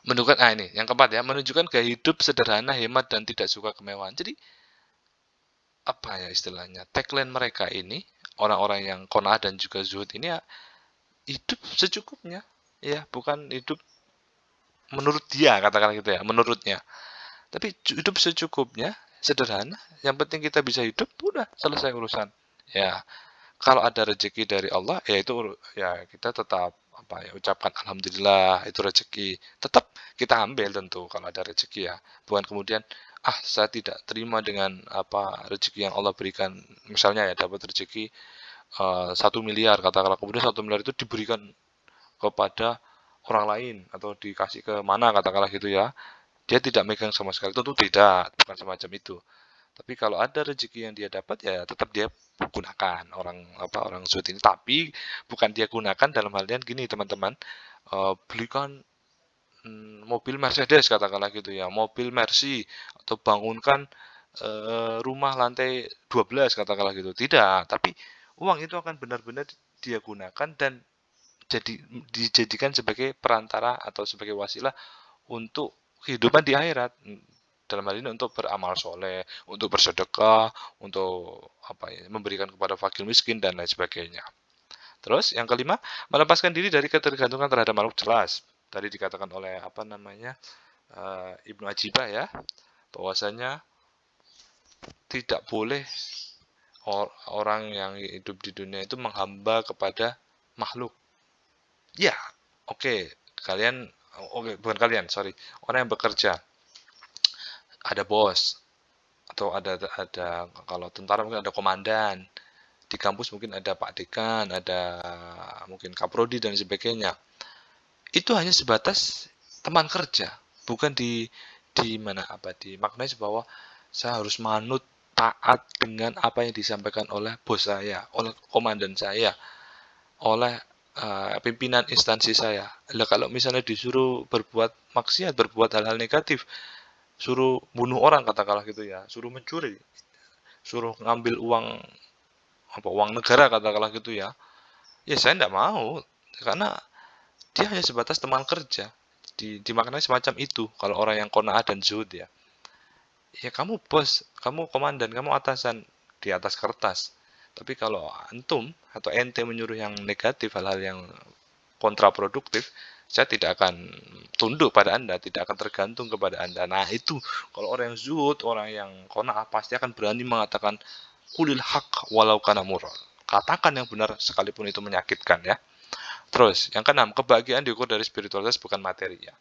menunjukkan, ini yang keempat ya, menunjukkan gaya hidup sederhana, hemat dan tidak suka kemewahan. Jadi apa ya istilahnya, tagline mereka ini, orang-orang yang qanaah dan juga zuhud ini ya, hidup secukupnya, ya bukan hidup menurut dia, katakan gitu ya, menurutnya, tapi hidup secukupnya, sederhana, yang penting kita bisa hidup, udah selesai urusan. Ya, kalau ada rezeki dari Allah, ya itu ya kita tetap apa ya, ucapkan alhamdulillah, itu rezeki. Tetap kita ambil tentu kalau ada rezeki ya. Bukan kemudian saya tidak terima dengan apa rezeki yang Allah berikan. Misalnya ya dapat rezeki 1 miliar katakanlah, kemudian 1 miliar itu diberikan kepada orang lain atau dikasih ke mana katakanlah gitu ya. Dia tidak megang sama sekali, tentu tidak, bukan semacam itu. Tapi kalau ada rezeki yang dia dapat ya tetap dia gunakan, orang zuhud ini. Tapi bukan dia gunakan dalam hal gini teman-teman, belikan mobil Mercedes katakanlah gitu ya, mobil Mercy, atau bangunkan rumah lantai 12 katakanlah gitu. Tidak, tapi uang itu akan benar-benar dia gunakan dan dijadikan sebagai perantara atau sebagai wasilah untuk kehidupan di akhirat. Dalam hal ini untuk beramal soleh, untuk bersedekah, untuk memberikan kepada fakir miskin dan lain sebagainya. Terus yang kelima, melepaskan diri dari ketergantungan terhadap makhluk. Jelas tadi dikatakan oleh Ibnu Ajibah ya, bahwasanya tidak boleh orang yang hidup di dunia itu menghamba kepada makhluk. Ya, oke, bukan kalian, sorry, orang yang bekerja, ada bos, atau ada kalau tentara mungkin ada komandan, di kampus mungkin ada Pak Dekan, ada mungkin Kaprodi dan sebagainya. Itu hanya sebatas teman kerja, bukan dimaknai bahwa saya harus manut taat dengan apa yang disampaikan oleh bos saya, oleh komandan saya, oleh pimpinan instansi saya. Lah kalau misalnya disuruh berbuat maksiat, berbuat hal-hal negatif, suruh bunuh orang katakanlah gitu ya, suruh mencuri, suruh ngambil uang negara katakanlah gitu ya, ya saya tidak mau, karena dia hanya sebatas teman kerja. Dimaknai semacam itu kalau orang yang qanaah dan zuhud ya. Ya kamu bos, kamu komandan, kamu atasan di atas kertas. Tapi kalau antum atau ente menyuruh yang negatif, hal-hal yang kontraproduktif, saya tidak akan tunduk pada Anda, tidak akan tergantung kepada Anda. Nah itu, kalau orang yang zuhud, orang yang qanaah pasti akan berani mengatakan kulil haq walau kana murra. Katakan yang benar sekalipun itu menyakitkan ya. Terus, yang keenam, kebahagiaan diukur dari spiritualitas bukan materi ya.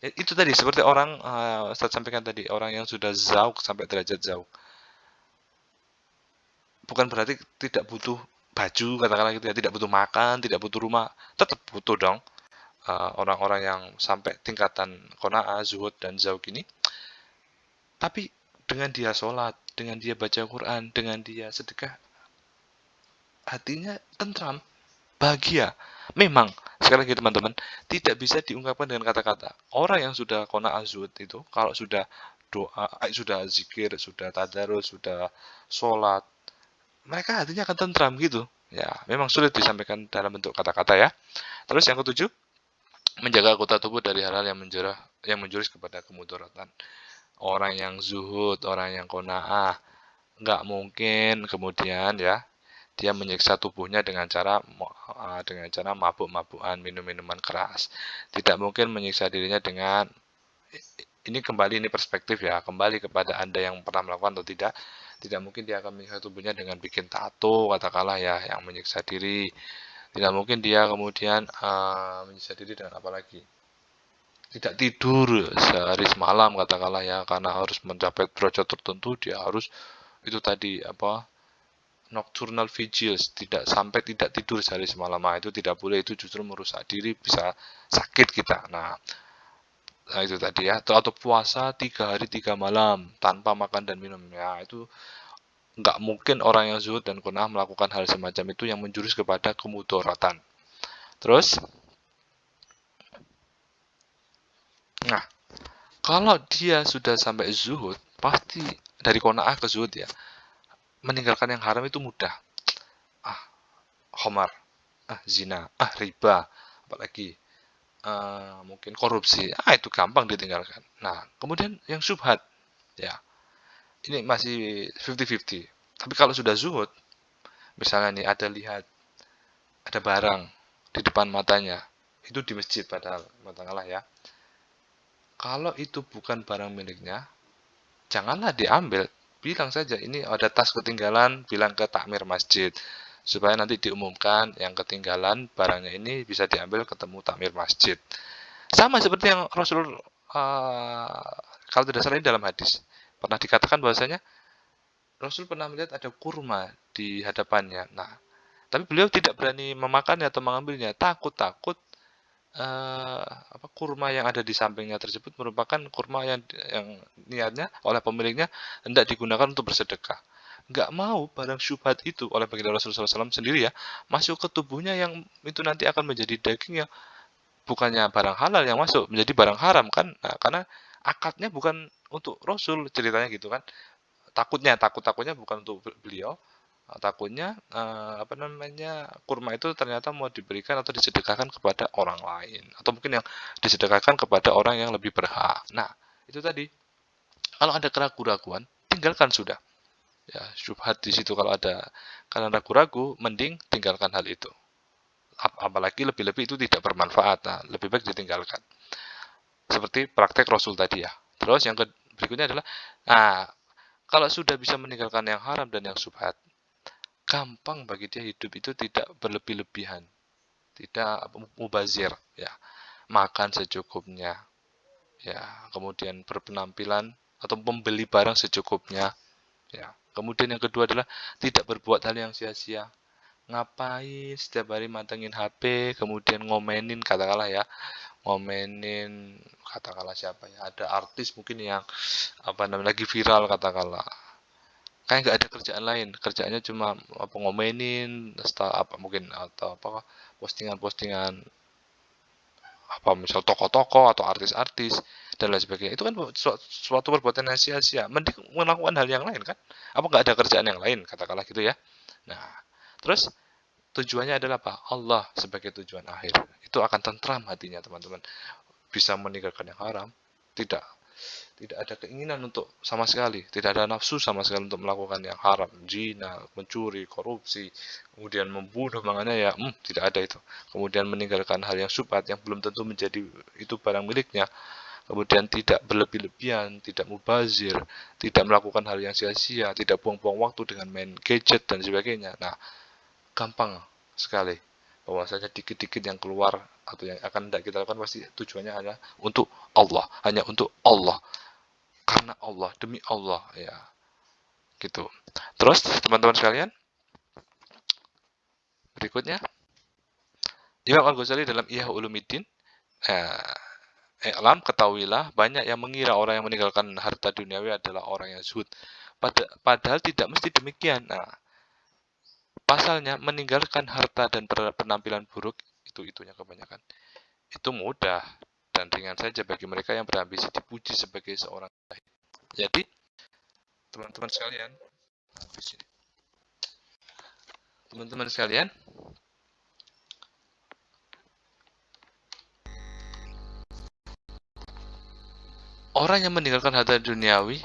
Itu tadi seperti orang Ustaz sampaikan tadi, orang yang sudah zauq sampai derajat zauq. Bukan berarti tidak butuh baju katakanlah gitu ya, tidak butuh makan, tidak butuh rumah, tetap butuh dong. Orang-orang yang sampai tingkatan qanaah, zuhud dan zauq ini, tapi dengan dia sholat, dengan dia baca Quran, dengan dia sedekah, hatinya tentram, bahagia. Memang, sekali lagi teman-teman, tidak bisa diungkapkan dengan kata-kata. Orang yang sudah qanaah zuhud itu, kalau sudah doa, sudah zikir, sudah tadarus, sudah sholat, mereka hatinya akan tentram gitu. Ya, memang sulit disampaikan dalam bentuk kata-kata ya. Terus yang ketujuh, menjaga anggota tubuh dari hal-hal yang menjurus kepada kemudaratan. Orang yang zuhud, orang yang qanaah, nggak mungkin kemudian ya dia menyiksa tubuhnya dengan cara mabuk-mabukan, minum-minuman keras. Tidak mungkin menyiksa dirinya dengan ini perspektif ya, kembali kepada Anda yang pernah melakukan atau tidak. Tidak mungkin dia akan menyiksa tubuhnya dengan bikin tato katakanlah ya, yang menyiksa diri. Tidak mungkin dia kemudian menyiksa diri dengan apa lagi? Tidak tidur sehari semalam katakanlah ya, karena harus mencapai derajat tertentu dia harus itu tadi nocturnal vigils, tidak tidur sehari semalam. Nah, itu tidak boleh, itu justru merusak diri, bisa sakit kita. Nah itu tadi ya, atau puasa 3 hari 3 malam tanpa makan dan minum ya, itu nggak mungkin orang yang zuhud dan qanaah melakukan hal semacam itu yang menjurus kepada kemudaratan. Terus, nah Kalau dia sudah sampai zuhud, pasti dari qanaah ke zuhud ya, meninggalkan yang haram itu mudah. Ah, khamar, zina, riba, apalagi mungkin korupsi, itu gampang ditinggalkan. Nah, kemudian yang syubhat, ya, ini masih 50-50. Tapi kalau sudah zuhud, misalnya nih ada barang di depan matanya, itu di masjid padahal, katakanlah ya. Kalau itu bukan barang miliknya, janganlah diambil. Bilang saja, ini ada tas ketinggalan, bilang ke takmir masjid. Supaya nanti diumumkan yang ketinggalan barangnya ini bisa diambil ketemu takmir masjid. Sama seperti yang Rasul kalau tidak salah ini dalam hadis pernah dikatakan bahwasanya Rasul pernah melihat ada kurma di hadapannya. Nah, tapi beliau tidak berani memakannya atau mengambilnya, takut-takut kurma yang ada di sampingnya tersebut merupakan kurma yang niatnya oleh pemiliknya hendak digunakan untuk bersedekah. Nggak mau barang syubhat itu oleh baginda Rasulullah SAW sendiri ya masuk ke tubuhnya yang itu nanti akan menjadi daging yang bukannya barang halal yang masuk menjadi barang haram kan. Nah, karena akadnya bukan untuk Rasul ceritanya gitu kan. Takutnya bukan untuk beliau. Takutnya kurma itu ternyata mau diberikan atau disedekahkan kepada orang lain atau mungkin yang disedekahkan kepada orang yang lebih berhak. Nah, itu tadi. Kalau ada keraguan-raguan, tinggalkan sudah. Ya, syubhat di situ kalau ada karena ragu-ragu, mending tinggalkan hal itu. Apalagi lebih-lebih itu tidak bermanfaat. Nah, lebih baik ditinggalkan. Seperti praktek Rasul tadi ya. Terus yang berikutnya adalah, nah, kalau sudah bisa meninggalkan yang haram dan yang syubhat, gampang bagi dia hidup itu tidak berlebih-lebihan, tidak mubazir, ya, makan secukupnya, ya, kemudian berpenampilan atau membeli barang secukupnya, ya. Kemudian yang kedua adalah tidak berbuat hal yang sia-sia. Ngapain setiap hari mantengin HP, kemudian ngomenin katakanlah ya, ngomenin katakanlah siapa ya, ada artis mungkin yang lagi viral katakanlah, kayak nggak ada kerjaan lain, kerjaannya cuma ngomenin mungkin atau postingan-postingan misal tokoh-tokoh atau artis-artis dan lain sebagainya. Itu kan suatu perbuatan yang sia-sia, mending melakukan hal yang lain kan, apa nggak ada kerjaan yang lain katakanlah gitu ya. Nah, terus tujuannya adalah apa? Allah sebagai tujuan akhir, itu akan tentram hatinya teman-teman. Bisa meninggalkan yang haram, tidak tidak ada keinginan untuk sama sekali, tidak ada nafsu sama sekali untuk melakukan yang haram, zina, mencuri, korupsi, kemudian membunuh, makanya ya tidak ada itu. Kemudian meninggalkan hal yang syubhat yang belum tentu menjadi itu barang miliknya, kemudian tidak berlebih-lebihan, tidak mubazir, tidak melakukan hal yang sia-sia, tidak buang-buang waktu dengan main gadget dan sebagainya. Nah, gampang sekali bahwasanya dikit-dikit yang keluar atau yang akan tidak kita lakukan pasti tujuannya hanya untuk Allah, hanya untuk Allah, karena Allah, demi Allah, ya, gitu. Terus teman-teman sekalian, berikutnya Imam Al-Ghazali dalam Ihya Ulumuddin, ketahuilah banyak yang mengira orang yang meninggalkan harta duniawi adalah orang yang zuhud. Padahal tidak mesti demikian. Nah, pasalnya meninggalkan harta dan penampilan buruk itunya kebanyakan. Itu mudah dan ringan saja bagi mereka yang berambisi dipuji sebagai seorang. Jadi, teman-teman sekalian, teman-teman sekalian, orang yang meninggalkan harta duniawi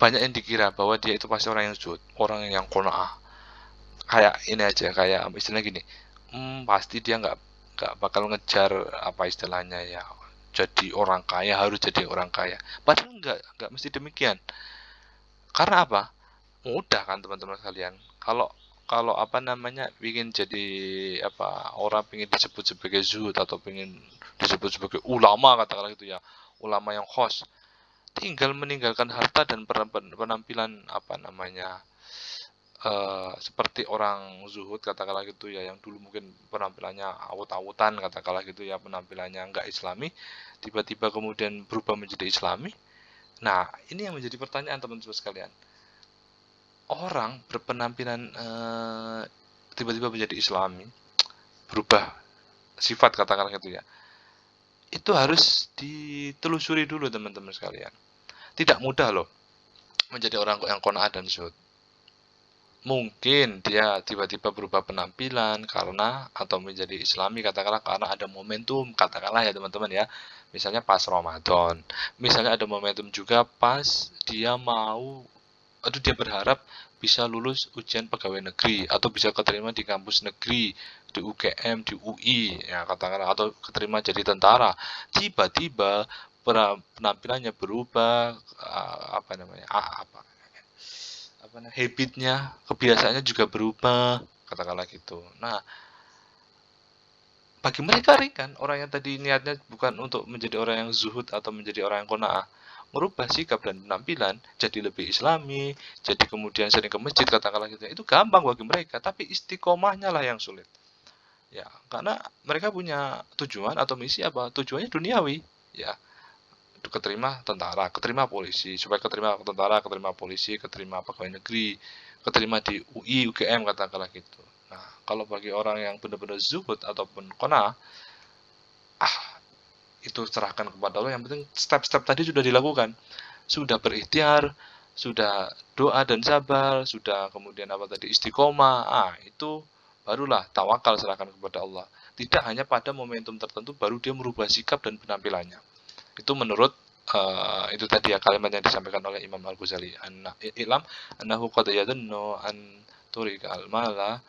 banyak yang dikira bahwa dia itu pasti orang yang zuhud, orang yang qanaah. Kayak ini aja, kayak istilahnya gini, pasti dia nggak bakal ngejar apa istilahnya ya, jadi orang kaya, harus jadi orang kaya. Padahal nggak mesti demikian. Karena apa? Mudah kan teman-teman sekalian. Kalau kalau ingin jadi orang ingin disebut sebagai zuhud atau ingin disebut sebagai ulama katakanlah gitu ya, ulama yang khos, tinggal meninggalkan harta dan penampilan seperti orang zuhud katakanlah gitu ya, yang dulu mungkin penampilannya awut-awutan katakanlah gitu ya, penampilannya nggak islami, tiba-tiba kemudian berubah menjadi islami. Nah, ini yang menjadi pertanyaan teman-teman sekalian. Orang berpenampilan tiba-tiba menjadi islami, berubah sifat katakanlah gitu ya, itu harus ditelusuri dulu teman-teman sekalian. Tidak mudah loh menjadi orang yang qanaah dan zuhud. Mungkin dia tiba-tiba berubah penampilan karena atau menjadi Islami katakanlah karena ada momentum, katakanlah ya teman-teman ya. Misalnya pas Ramadan. Misalnya ada momentum juga pas dia dia berharap bisa lulus ujian pegawai negeri atau bisa keterima di kampus negeri, di UGM, di UI, ya katakanlah atau keterima jadi tentara. Tiba-tiba penampilannya berubah, apa namanya? Habitnya, kebiasaannya juga berubah, katakanlah gitu. Nah, bagi mereka ringan, orang yang tadi niatnya bukan untuk menjadi orang yang zuhud atau menjadi orang yang qanaah, merubah sikap dan penampilan jadi lebih islami, jadi kemudian sering ke masjid katakanlah gitu. Itu gampang bagi mereka, tapi istiqomahnya lah yang sulit. Ya, karena mereka punya tujuan atau misi apa? Tujuannya duniawi. Ya, keterima tentara, keterima polisi, supaya keterima tentara, keterima polisi, keterima pegawai negeri, keterima di UI, UGM katakanlah gitu. Nah, kalau bagi orang yang benar-benar zuhud ataupun qanaah, itu serahkan kepada Allah. Yang penting step-step tadi sudah dilakukan, sudah berikhtiar, sudah doa dan sabar, sudah kemudian apa tadi istiqomah. Itu barulah tawakal serahkan kepada Allah. Tidak hanya pada momentum tertentu baru dia merubah sikap dan penampilannya. Itu menurut itu tadi ya kalimat yang disampaikan oleh Imam Al-Ghazali. Ilam annahu qad yadunnu an turika al-mala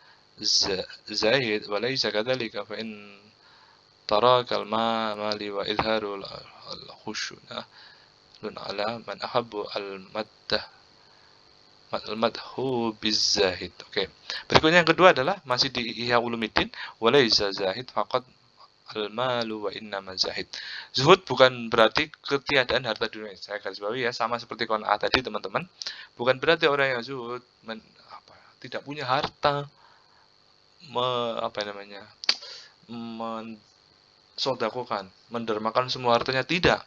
zahid wa laysa kadzalika fa in taraka al-mali wa idharul al-khusyuna lun ala man ahabbu al-madhu bizahid. Oke. Berikutnya yang kedua adalah masih di Ihya Ulumuddin, walaysa zahid faqad al-malu wa innama zahid. Zuhud bukan berarti ketiadaan harta dunia. Saya garis bawahi ya, sama seperti qanaah tadi teman-teman. Bukan berarti orang yang zuhud tidak punya harta, mensodakokan, mendermakan semua hartanya, tidak.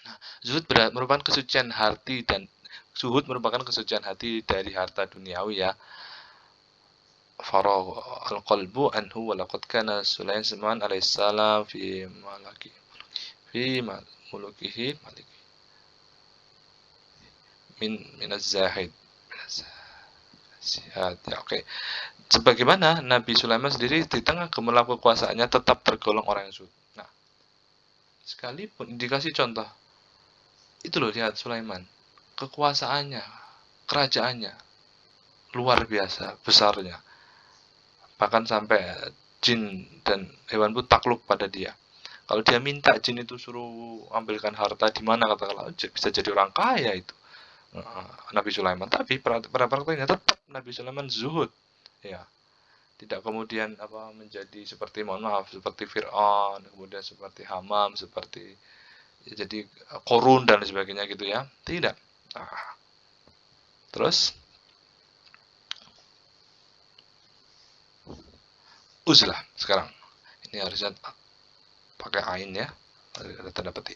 Nah, zuhud merupakan kesucian hati dan zuhud merupakan kesucian hati dari harta duniawi ya. Faragh al-qalbu anhu wa laqad kana Sulaiman alaihissalam fi mulukihi min az-zahid. Ya, oke. Sebagaimana Nabi Sulaiman sendiri di tengah gemerlap kekuasaannya tetap tergolong orang yang zuhud. Nah, sekalipun dikasih contoh, itu loh lihat Sulaiman, kekuasaannya, kerajaannya luar biasa besarnya. Bahkan sampai jin dan hewan pun takluk pada dia. Kalau dia minta jin itu suruh ambilkan harta di mana katakanlah bisa jadi orang kaya itu Nabi Sulaiman. Tapi pada prakteknya tetap Nabi Sulaiman zuhud, ya. Tidak kemudian menjadi seperti seperti Fir'aun, kemudian seperti Hamam, seperti jadi Korun dan sebagainya gitu ya. Tidak. Terus uzlah sekarang. Ini harusnya pakai ain ya. Ada tanda petik.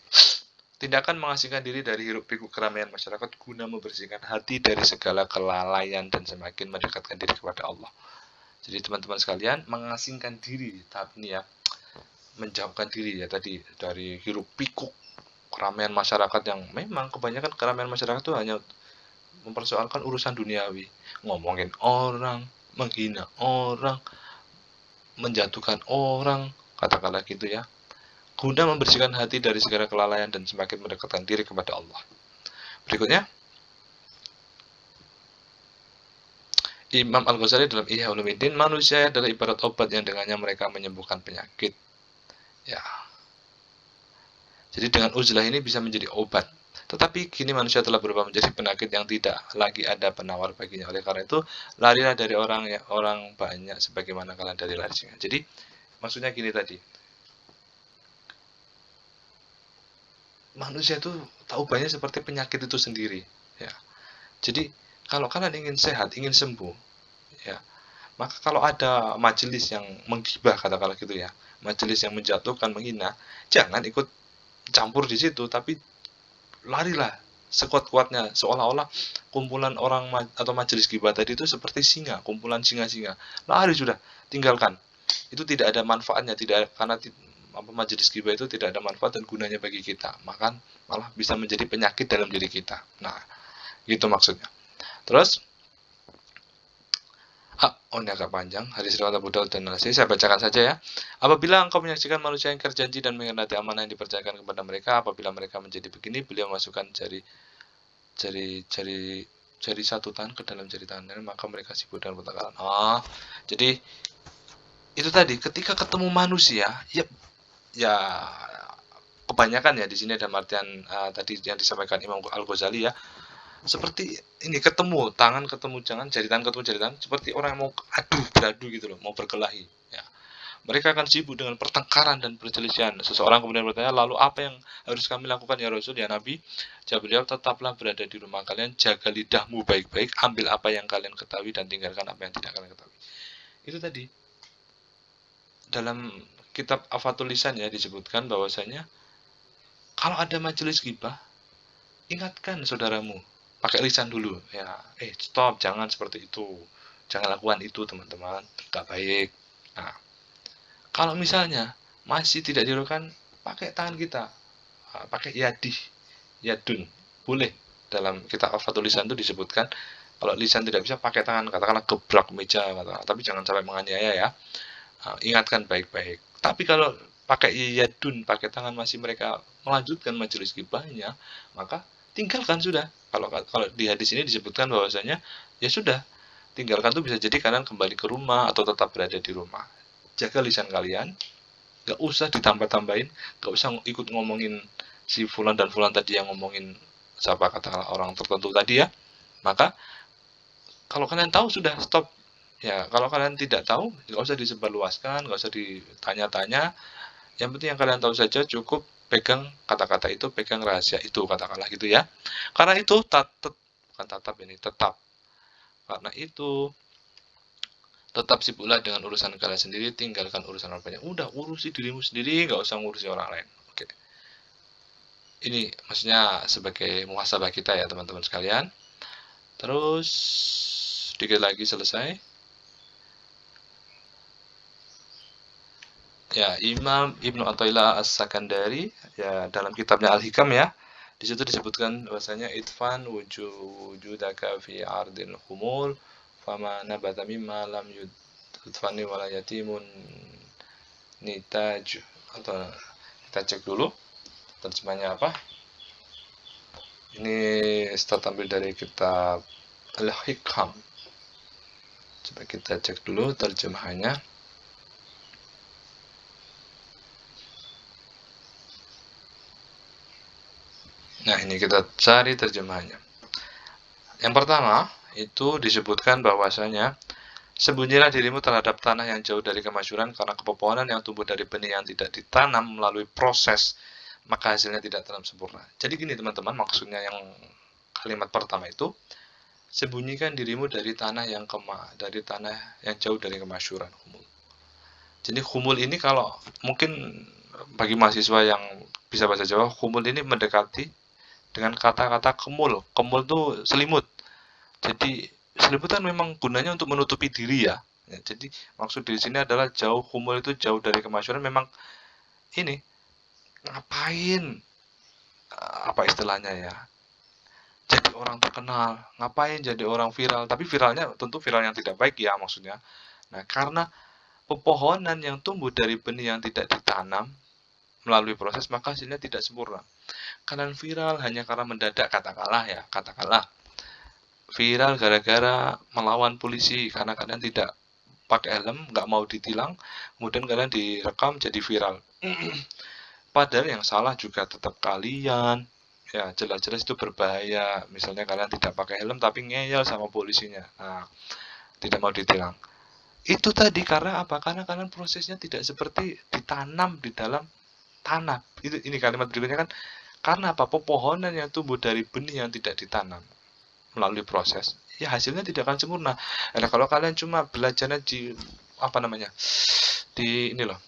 Tindakan mengasingkan diri dari hiruk pikuk keramaian masyarakat guna membersihkan hati dari segala kelalaian dan semakin mendekatkan diri kepada Allah. Jadi teman-teman sekalian, mengasingkan diri tahap ini ya, menjauhkan diri ya tadi dari hiruk pikuk keramaian masyarakat yang memang kebanyakan keramaian masyarakat itu hanya mempersoalkan urusan duniawi, ngomongin orang, menghina orang, menjatuhkan orang, katakanlah gitu ya, guna membersihkan hati dari segala kelalaian dan semakin mendekatkan diri kepada Allah. Berikutnya, Imam Al-Ghazali dalam Ihya Ulumuddin, manusia adalah ibarat obat yang dengannya mereka menyembuhkan penyakit. Ya. Jadi dengan uzlah ini bisa menjadi obat. Tetapi kini manusia telah berubah menjadi penyakit yang tidak lagi ada penawar baginya. Oleh karena itu, larilah dari orang banyak sebagaimana kalian dari lari singa. Jadi, maksudnya gini tadi. Manusia itu tahu banyak seperti penyakit itu sendiri, ya. Jadi, kalau kalian ingin sehat, ingin sembuh, ya, maka kalau ada majelis yang menggibah katakanlah gitu ya, majelis yang menjatuhkan, menghina, jangan ikut campur di situ, tapi larilah sekuat-kuatnya, seolah-olah kumpulan orang atau majelis gibah tadi itu seperti singa, kumpulan singa-singa. Lari sudah, tinggalkan. Itu tidak ada manfaatnya, tidak karena majelis ghibah itu tidak ada manfaat dan gunanya bagi kita, maka malah bisa menjadi penyakit dalam diri kita. Nah, gitu maksudnya. Terus ini agak panjang. Hadis riwayat Abu Daud dan Nasai. Saya bacakan saja ya. Apabila engkau menyaksikan manusia yang ingkar janji dan mengkhianati amanah yang dipercayakan kepada mereka, apabila mereka menjadi begini, beliau masukkan jari satu tangan ke dalam jari tangan, maka mereka sibuk dengan pertengkaran. Jadi itu tadi, ketika ketemu manusia, ya kebanyakan ya di sini ada artian tadi yang disampaikan Imam Al-Ghazali ya. Seperti ini, ketemu tangan ketemu jangan, jari tangan ketemu jari tangan, seperti orang yang mau beradu gitu loh, mau berkelahi ya. Mereka akan sibuk dengan pertengkaran dan perselisihan. Seseorang kemudian bertanya, lalu apa yang harus kami lakukan ya Rasul, ya Nabi? Jawab beliau, tetaplah berada di rumah kalian, jaga lidahmu baik-baik, ambil apa yang kalian ketahui dan tinggalkan apa yang tidak kalian ketahui. Itu tadi dalam kitab Afatul Lisan ya disebutkan bahwasanya kalau ada majelis ghibah, ingatkan saudaramu, pakai lisan dulu ya, stop, jangan seperti itu, jangan lakukan itu teman-teman, gak baik. Nah, kalau misalnya masih tidak dilakukan, pakai tangan kita, pakai yadun, boleh. Dalam kitab Afatul Lisan itu disebutkan, kalau lisan tidak bisa, pakai tangan, katakanlah gebrak meja, tapi jangan sampai menganiaya ya. Ingatkan baik-baik. Tapi kalau pakai yadun, pakai tangan, masih mereka melanjutkan majelis ghibahnya, maka tinggalkan sudah. Kalau di hadis ini disebutkan bahwasanya ya sudah, tinggalkan tuh bisa jadi kalian kembali ke rumah atau tetap berada di rumah. Jaga lisan kalian, gak usah ditambah-tambahin, gak usah ikut ngomongin si fulan dan fulan tadi yang ngomongin siapa, katakanlah orang tertentu tadi ya. Maka kalau kalian tahu sudah stop. Ya, kalau kalian tidak tahu, gak usah disebarluaskan, gak usah ditanya-tanya. Yang penting yang kalian tahu saja, cukup pegang kata-kata itu, pegang rahasia itu, katakanlah gitu ya. Karena itu tetap. Karena itu tetap sibuklah dengan urusan kalian sendiri, tinggalkan urusan orang banyak. Udah, urusi dirimu sendiri, nggak usah ngurusi orang lain. Oke. Ini maksudnya sebagai muhasabah kita ya teman-teman sekalian. Terus sedikit lagi selesai. Ya, Imam Ibnu Athaillah As-Sakandari ya dalam kitabnya Al-Hikam ya, di situ disebutkan bahwasanya idfan wujudaka fi ardil khumul fama nabata mimma lam yudfani wala yatimun nitaj. Atau kita cek dulu terjemahnya apa. Ini start ambil dari kitab Al-Hikam. Coba kita cek dulu terjemahannya. Nah, ini kita cari terjemahannya. Yang pertama, itu disebutkan bahwasanya sembunyilah dirimu terhadap tanah yang jauh dari kemasyhuran, karena kepepohonan yang tumbuh dari benih yang tidak ditanam melalui proses, maka hasilnya tidak tanam sempurna. Jadi gini teman-teman, maksudnya yang kalimat pertama itu, sembunyikan dirimu dari tanah yang jauh dari kemasyhuran, khumul. Jadi khumul ini kalau mungkin bagi mahasiswa yang bisa bahasa Jawa, khumul ini mendekati dengan kata-kata kemul. Kemul itu selimut. Jadi selimut kan memang gunanya untuk menutupi diri ya. Jadi maksud di sini adalah jauh, khumul itu jauh dari kemasyhuran. Memang ini ngapain, apa istilahnya ya, jadi orang terkenal, ngapain jadi orang viral, tapi viralnya tentu viral yang tidak baik ya maksudnya. Nah, karena pepohonan yang tumbuh dari benih yang tidak ditanam melalui proses, maka hasilnya tidak sempurna. Kalian viral hanya karena mendadak, katakanlah viral gara-gara melawan polisi karena kalian tidak pakai helm, nggak mau ditilang, kemudian kalian direkam jadi viral. Padahal yang salah juga tetap kalian. Ya, jelas-jelas itu berbahaya. Misalnya kalian tidak pakai helm tapi ngeyel sama polisinya. Nah, tidak mau ditilang. Itu tadi karena apa? Karena kalian prosesnya tidak seperti ditanam di dalam tanah. Ini kalimat berikutnya kan, karena apa? Pepohonan yang tumbuh dari benih yang tidak ditanam melalui proses, ya hasilnya tidak akan sempurna. Nah, kalau kalian cuma belajarnya di di ini loh,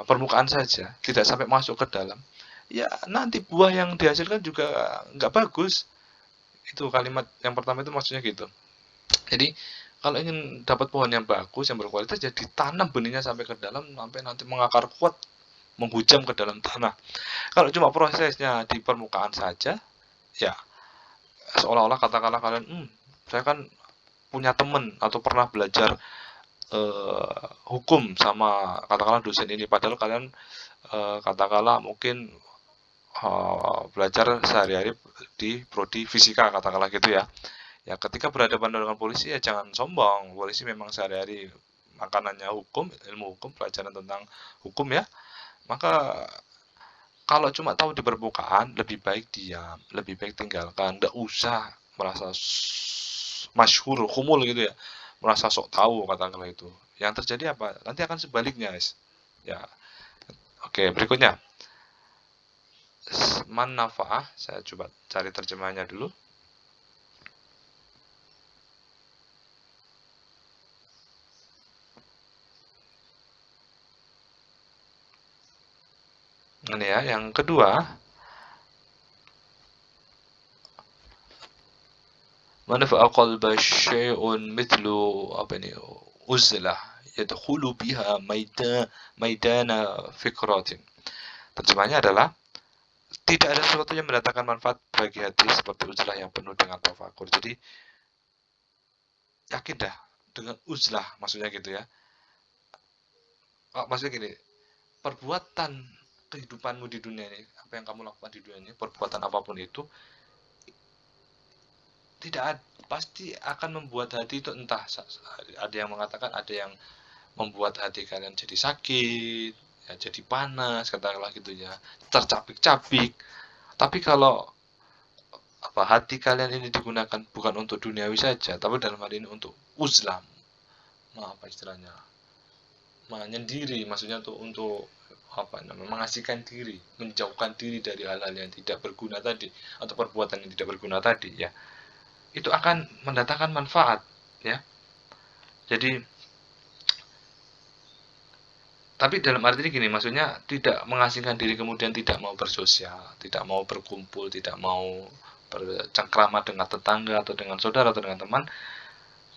permukaan saja, tidak sampai masuk ke dalam, ya nanti buah yang dihasilkan juga nggak bagus. Itu kalimat yang pertama itu maksudnya gitu. Jadi Kalau ingin dapat pohon yang bagus, yang berkualitas, ya ditanam benihnya sampai ke dalam, sampai nanti mengakar kuat, menghujam ke dalam tanah. Kalau cuma prosesnya di permukaan saja, ya seolah-olah katakanlah kalian, saya kan punya teman atau pernah belajar hukum sama katakanlah dosen ini, padahal kalian katakanlah mungkin belajar sehari-hari di prodi fisika katakanlah gitu ya. Ya ketika berhadapan dengan polisi ya jangan sombong. Polisi memang sehari-hari makanannya hukum, ilmu hukum, pelajaran tentang hukum ya. Maka kalau cuma tahu di permukaan, lebih baik diam, lebih baik tinggalkan. Nggak usah merasa masyhur, humul gitu ya. Merasa sok tahu katakanlah itu. Yang terjadi apa? Nanti akan sebaliknya, guys. Ya, oke, berikutnya. Manfaah, saya coba cari terjemahannya dulu. Ini ya, yang kedua, manfa'a qalba syai'un mithlu apa ini? Uzlah yadkhulu biha maidana fikratin. Terjemahnya adalah tidak ada sesuatu yang mendatangkan manfaat bagi hati seperti uzlah yang penuh dengan tafakur. Jadi yakin dah dengan uzlah maksudnya gitu ya. Maksudnya gini, perbuatan kehidupanmu di dunia ini, apa yang kamu lakukan di dunia ini, perbuatan apapun itu tidak pasti akan membuat hati itu entah ada yang mengatakan ada yang membuat hati kalian jadi sakit, ya jadi panas katakanlah gitu ya, tercapik-capik. Tapi kalau apa hati kalian ini digunakan bukan untuk duniawi saja, tapi dalam hal ini untuk uzlam, apa istilahnya, menyendiri, maksudnya untuk apa namanya, mengasihkan diri, menjauhkan diri dari hal-hal yang tidak berguna tadi atau perbuatan yang tidak berguna tadi ya, itu akan mendatangkan manfaat ya. Jadi tapi dalam arti ini gini, maksudnya tidak mengasingkan diri kemudian tidak mau bersosial, tidak mau berkumpul, tidak mau bercengkrama dengan tetangga atau dengan saudara atau dengan teman.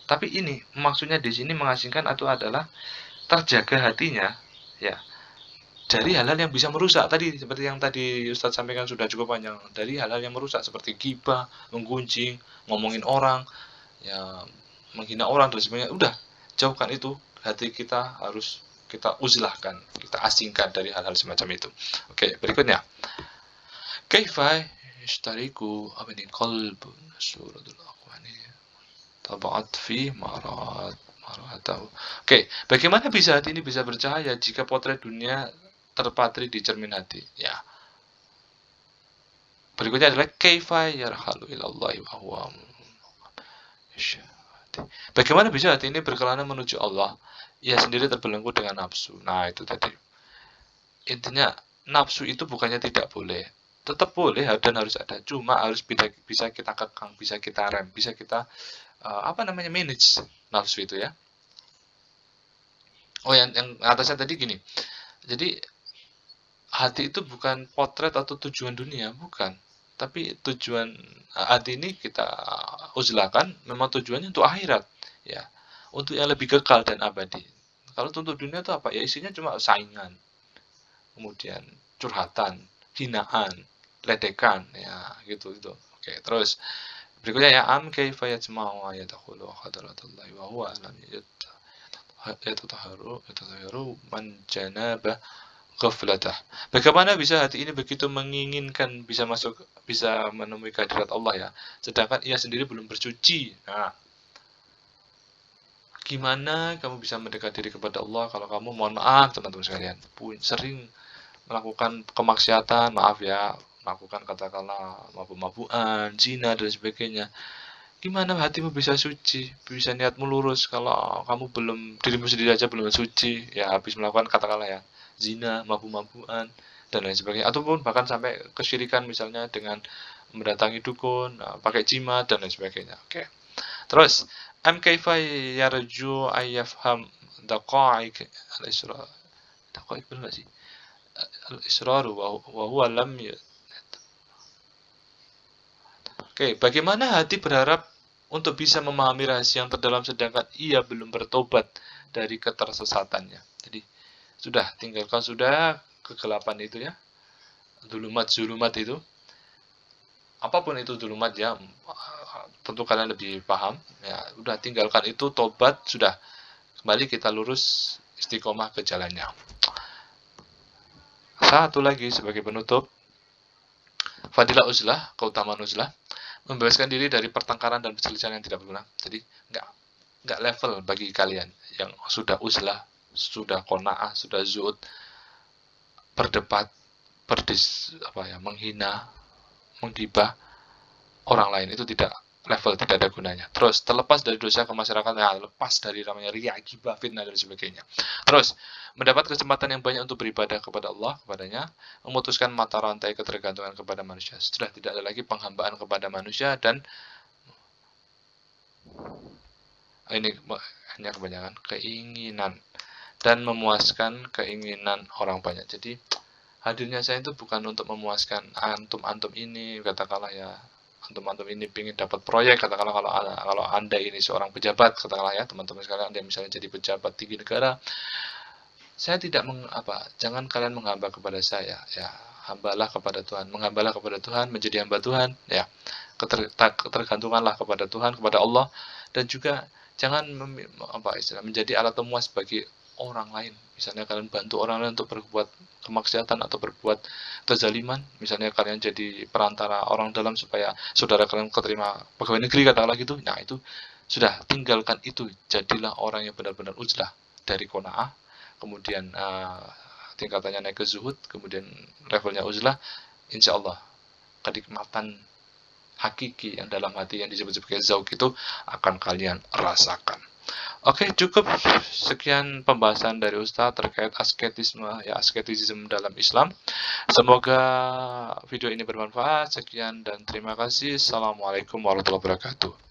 Tapi ini maksudnya di sini mengasingkan atau adalah terjaga hatinya ya dari hal-hal yang bisa merusak tadi, seperti yang tadi Ustadz sampaikan sudah cukup panjang, dari hal-hal yang merusak seperti ghibah, menggunjing, ngomongin orang, ya menghina orang dan sebagainya. Udah jauhkan itu, hati kita harus kita uzlahkan, kita asingkan dari hal-hal semacam itu. Oke, berikutnya. Kaifa yashtariku apa ini qalbun suratul aqwani tabaat fi maratahu. Oke, bagaimana bisa hati ini bisa bercahaya jika potret dunia terpatri di cermin hati? Ya. Berikutnya adalah kaifa yarhalu ilallahi wa huwa. Bagaimana bisa hati ini berkelana menuju Allah? Ia sendiri terbelenggu dengan nafsu. Nah, itu tadi. Intinya, nafsu itu bukannya tidak boleh. Tetap boleh dan harus ada. Cuma harus bisa kita kekang, bisa kita rem, bisa kita manage nafsu itu ya. Oh, yang atasnya tadi gini. Jadi, hati itu bukan potret atau tujuan dunia, bukan. Tapi tujuan hati ini kita uzlakan memang tujuannya untuk akhirat, ya. Untuk yang lebih kekal dan abadi. Kalau untuk dunia itu apa? Ya isinya cuma saingan, kemudian curhatan, hinaan, ledekan, ya gitu gitu. Oke, terus berikutnya ya kaifa yasma'u ayatahu hadratullahi wa huwa lam yatataharu man janaba ghaflatah. Bagaimana bisa hati ini begitu menginginkan bisa menemui kehadirat Allah ya, sedangkan ia sendiri belum bersuci. Nah, gimana kamu bisa mendekat diri kepada Allah kalau kamu, mohon maaf teman-teman sekalian, sering melakukan kemaksiatan, maaf ya, melakukan katakanlah mabuk-mabukan, zina dan sebagainya. Gimana hatimu bisa suci, bisa niatmu lurus kalau kamu dirimu sendiri aja belum suci, ya habis melakukan katakanlah ya, zina, mabuk-mabukan dan lain sebagainya, ataupun bahkan sampai kesyirikan misalnya dengan mendatangi dukun, pakai jimat dan lain sebagainya. Oke. Terus, kaifa yarju ayyafham daqa'iq al-israr. Daqa'iq benar sih? Al-israr wa huwa lam. Oke, bagaimana hati berharap untuk bisa memahami rahasia yang terdalam sedangkan ia belum bertobat dari ketersesatannya. Jadi sudah, tinggalkan sudah kegelapan itu ya, zulumat itu, apapun itu zulumat ya, tentu kalian lebih paham ya. Udah, tinggalkan itu, tobat, sudah, kembali kita lurus istiqomah ke jalannya. Satu lagi sebagai penutup, fadilah uzlah, keutamaan uzlah, membebaskan diri dari pertengkaran dan perselisihan yang tidak berguna. Jadi nggak level bagi kalian yang sudah uzlah, sudah qanaah, sudah zuhud, berdebat, menghina, menggibah orang lain, itu tidak level, tidak ada gunanya. Terus terlepas dari dosa ke masyarakat, ya, lepas dari namanya riya, gibah, fitnah dan sebagainya. Terus mendapat kesempatan yang banyak untuk beribadah kepada Allah, kepadanya, memutuskan mata rantai ketergantungan kepada manusia. Sudah tidak ada lagi penghambaan kepada manusia, dan ini hanya kebanyakan keinginan dan memuaskan keinginan orang banyak. Jadi hadirnya saya itu bukan untuk memuaskan antum-antum ini, katakanlah ya, antum-antum ini ingin dapat proyek, katakanlah kalau Anda ini seorang pejabat, katakanlah ya teman-teman sekalian, Anda misalnya jadi pejabat tinggi negara, saya tidak jangan kalian menghamba kepada saya ya, hambalah kepada Tuhan, menghambalah kepada Tuhan, menjadi hamba Tuhan ya, ketergantunganlah kepada Tuhan, kepada Allah, dan juga jangan menjadi alat pemuas bagi orang lain. Misalnya kalian bantu orang lain untuk berbuat kemaksiatan atau berbuat kezaliman, misalnya kalian jadi perantara orang dalam supaya saudara kalian keterima pegawai negeri, katakanlah gitu. Nah, itu sudah, tinggalkan itu, jadilah orang yang benar-benar uzlah, dari qanaah, kemudian tingkatannya naik ke zuhud, kemudian levelnya uzlah, insya Allah kenikmatan hakiki yang dalam hati yang disebut sebagai zauq itu akan kalian rasakan. Oke, cukup sekian pembahasan dari Ustadz terkait asketisme ya, asketisisme dalam Islam. Semoga video ini bermanfaat. Sekian dan terima kasih. Assalamualaikum warahmatullahi wabarakatuh.